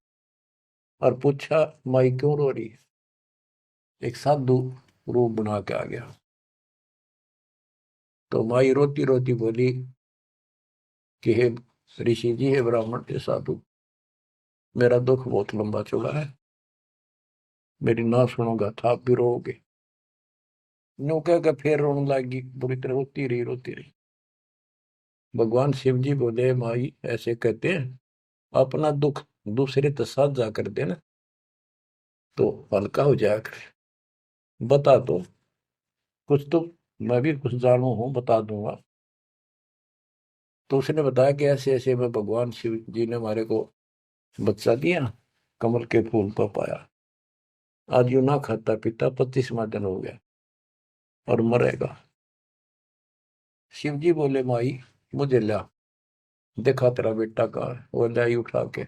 और पूछा, माई क्यों रो रही है। एक साधु रूप बना के आ गया। तो माई रोती रोती बोली कि हे ऋषि जी, हे ब्राह्मण, हे साधु, मेरा दुख बहुत लंबा चौड़ा है, मेरी ना सुनोगा था आप भी रोओगे। नो कह के फिर रोने लगी, बुरी तरह रोती रही, रोती रही। भगवान शिव जी बोले, माई ऐसे कहते हैं, अपना दुख दूसरे के साथ जा कर देना तो हल्का हो जाया करे, बता दो कुछ तो, मैं भी कुछ जानू हूं, बता दूंगा। तो उसने बताया कि ऐसे ऐसे में भगवान शिव जी ने हमारे को बच्चा दिया, कमल के फूल पर पाया, आज यू ना खाता पीता 25वां दिन हो गया और मरेगा। शिव जी बोले, माई मुझे ला, देखा तेरा बेटा कहाँ है, वो लाई उठा के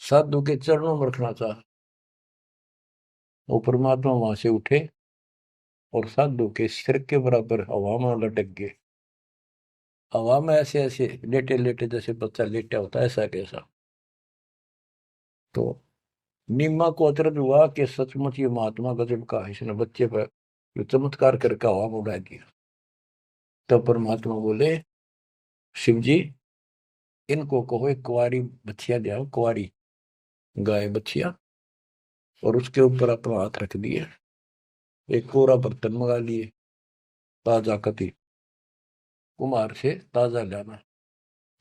साधु के चरणों में रखना चाह, वो परमात्मा वहां से उठे और साधु के सिर के बराबर हवा में लटक गए। हवा में ऐसे ऐसे लेटे लेटे, जैसे बच्चा लेटा होता है, ऐसा कैसा। तो निम्मा को अचरज हुआ कि सचमुच ये महात्मा गजब का है, इसने बच्चे पर जो चमत्कार करके हवा में उड़ा दिया। तो परमात्मा बोले शिव जी इनको कहो एक कुंवारी बछिया ले आओ, कुंवारी गाय बछिया, और उसके ऊपर अपना हाथ रख दिए, एक कोरा बर्तन मंगा लिए, ताजा कति कुमार से ताजा लाना,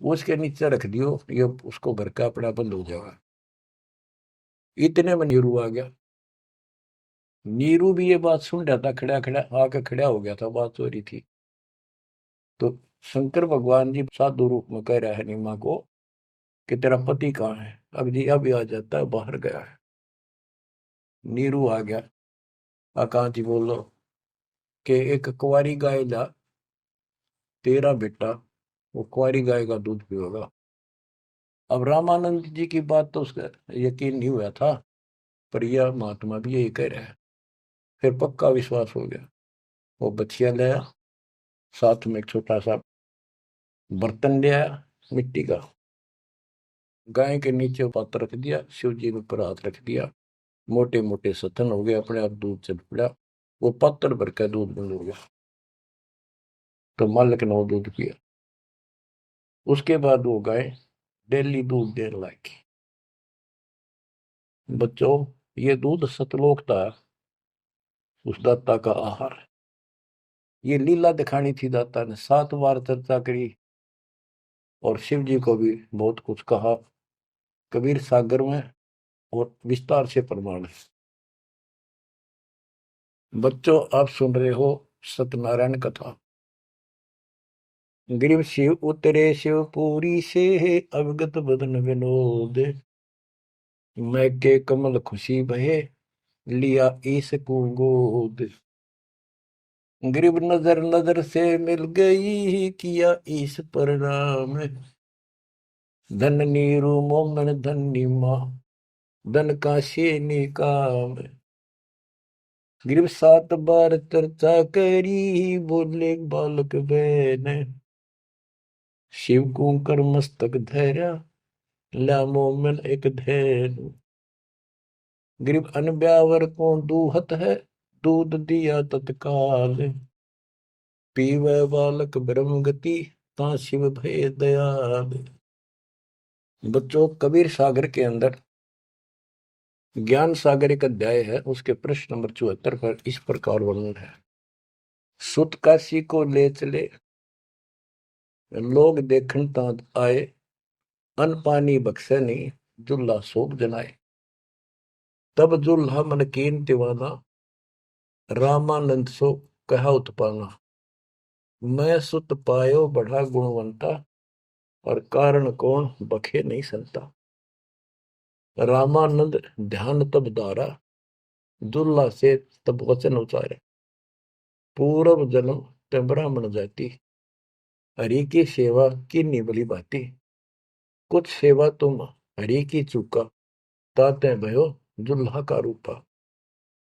वो उसके नीचे रख दियो, ये उसको घर का अपना बंद हो जाएगा। इतने में नीरू आ गया। नीरू भी ये बात सुन रहा था, खड़ा खड़ा आके खड़ा हो गया था, बात हो रही थी। तो शंकर भगवान जी साधु रूप में कह रहा है नीमा को कि तेरा पति कहाँ है? अब जी अभी आ जाता है, बाहर गया है। नीरू आ गया, कहाँ जी बोलो कि एक कुंवारी गाय ला, तेरा बेटा वो कुंवारी गाय का दूध पिएगा। अब रामानंद जी की बात तो उसका यकीन नहीं हुआ था, पर यह महात्मा भी यही कह रहा है। फिर पक्का विश्वास हो गया। वो बछिया लाया, साथ में एक छोटा सा बर्तन ले आया मिट्टी का, गाय के नीचे पात्र रख दिया, शिव जी के ऊपर हाथ रख दिया, मोटे मोटे सतन हो गए, अपने आप दूध चल पड़ा। वो पात्र भर का दूध बंद हो गया। तो मालिक ने वो दूध पिया। उसके बाद वो गाय डेली दूध देने लगी। बच्चों, ये दूध सतलोक था, उस दाता का आहार। ये लीला दिखानी थी दाता ने, 7 बार चर्चा करी और शिव जी को भी बहुत कुछ कहा कबीर सागर में, और विस्तार से प्रमाण है। बच्चों, आप सुन रहे हो सत्यनारायण कथा। ग्रीव शिव उतरे शिवपुरी से, अवगत बदन विनोद, मैं के कमल खुशी बहे, लिया ईस को गोद। ग्रीव नजर नजर से मिल गई, किया ईस प्रणाम, धन नीरू मोमन धन माँ, धन का शेनी काम। ग्रीव 7 बार चर्चा करी, बोले बालक बहन, शिव को कर मस्तक धैर्या, ला मोमन एक धैर्य। ग्रीव अनब्यावर को दूहत है, दूध दिया तत्काल, पीवे बालक ब्रह्म गति, ता शिव भय दयाल। बच्चों, कबीर सागर के अंदर ज्ञान सागर एक अध्याय है, उसके प्रश्न नंबर 74 पर इस प्रकार वर्णन है। सुत काशी को ले चले, लोग देखन तात आए, अन पानी बख्शे नहीं, जुल्ला शोक जनाए। तब जुल्हा मन कीन दीवाना, रामानंद सो कहा उत्पाना। मैं सुत पायो बढ़ा गुणवंता, और कारण कौन बखे नहीं संता। रामानंद ध्यान तब दारा, दुल्ला से तब वचन उचारे। पूर्व जन्म ते ब्राह्मण जाति, हरि की सेवा की निबली बाती। कुछ सेवा तुम हरि की चूका, ताते भयो दुल्हा का रूपा।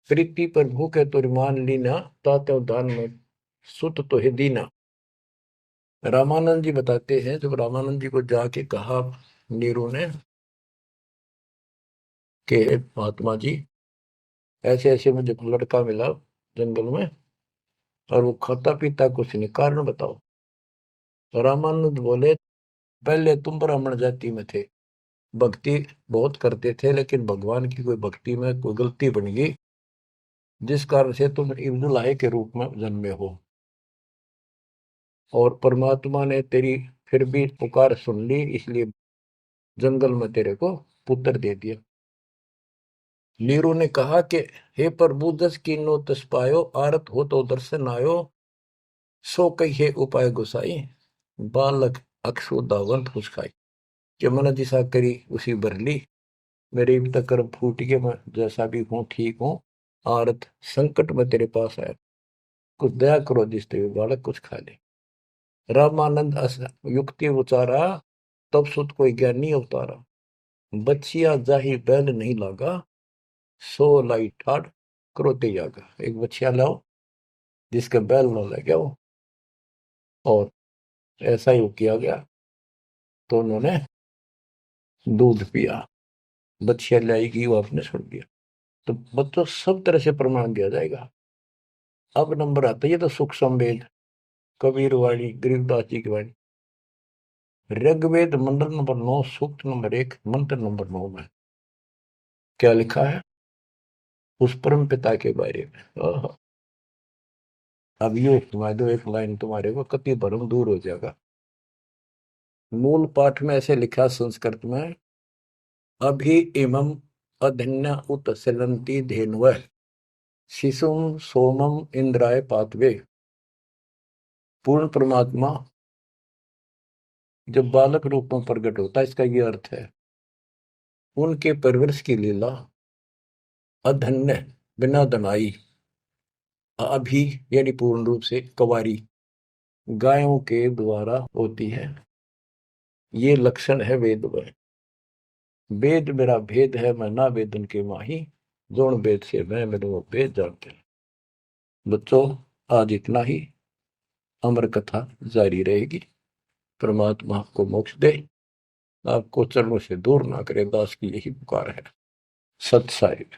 प्रीति पर भूखे तो मान लीना, ताते दान में सुत तो है दीना। रामानंद जी बताते हैं, जब रामानंद जी को जाके कहा नीरू ने कि महात्मा जी ऐसे ऐसे मुझे लड़का मिला जंगल में, और वो खाता पीता कुछ नहीं, कारण बताओ। तो रामानंद बोले पहले तुम ब्राह्मण जाति में थे, भक्ति बहुत करते थे, लेकिन भगवान की कोई भक्ति में कोई गलती बन गई, जिस कारण से तुम इब्दुल्लाह के रूप में जन्मे हो, और परमात्मा ने तेरी फिर भी पुकार सुन ली, इसलिए जंगल में तेरे को पुत्र दे दिया। नीरू ने कहा कि हे प्रभु, 10 कीनो तस पायो, आरत हो तो दर्शन आयो, सो कही उपाय गुसाई, बालक अक्षुदावंत कुछ खाई। कि मन जिसा करी उसी भरली, मेरे भी तक कर्म फूट के, मैं जैसा भी हूँ ठीक हूँ, आरत संकट में तेरे पास आया, कुछ दया करो जिसते हुए बालक कुछ खा ले। रामानंद युक्ति उचारा, तब सुत कोई ज्ञानी अवतारा। बच्चिया जाही बैल नहीं लागा, सो लाई ठाड़ क्रोते जागा। एक बच्चिया लाओ जिसके बैल न लगे हो, और ऐसा ही किया गया। तो उन्होंने दूध पिया, बच्चिया लाएगी, वो आपने छोड़ दिया। तो बच्चों, सब तरह से प्रमाण दिया जाएगा। अब नंबर आता है, ये तो सुख संवेद कबीर वाणी, गरीबदास जी की वाणी। ऋग्वेद मंडल नंबर 9, सूक्त नंबर 1, मंत्र नंबर 9 में क्या लिखा है उस परम पिता के बारे में। अब ये सुना दो एक लाइन, तुम्हारे को कति भरम दूर हो जाएगा। मूल पाठ में ऐसे लिखा संस्कृत में, अभि इमं अधन्य उत सिलंती धेन्व शिशुम सोमम इंद्राय पातवे। पूर्ण परमात्मा जब बालक रूप में प्रकट होता है, इसका ये अर्थ है उनके परवरिश की लीला अधन्य बिना दनाई, अभी यानी पूर्ण रूप से कवारी गायों के द्वारा होती है। ये लक्षण है वेद में। वेद मेरा भेद है, मैं ना वेदन के माही, जोन वेद से मैं मेरे वो भेद जानते हैं। बच्चों आज इतना ही, अमर कथा जारी रहेगी। परमात्मा आपको मोक्ष दे, आपको चरणों से दूर ना करे, दास की यही पुकार है। सत साहिब।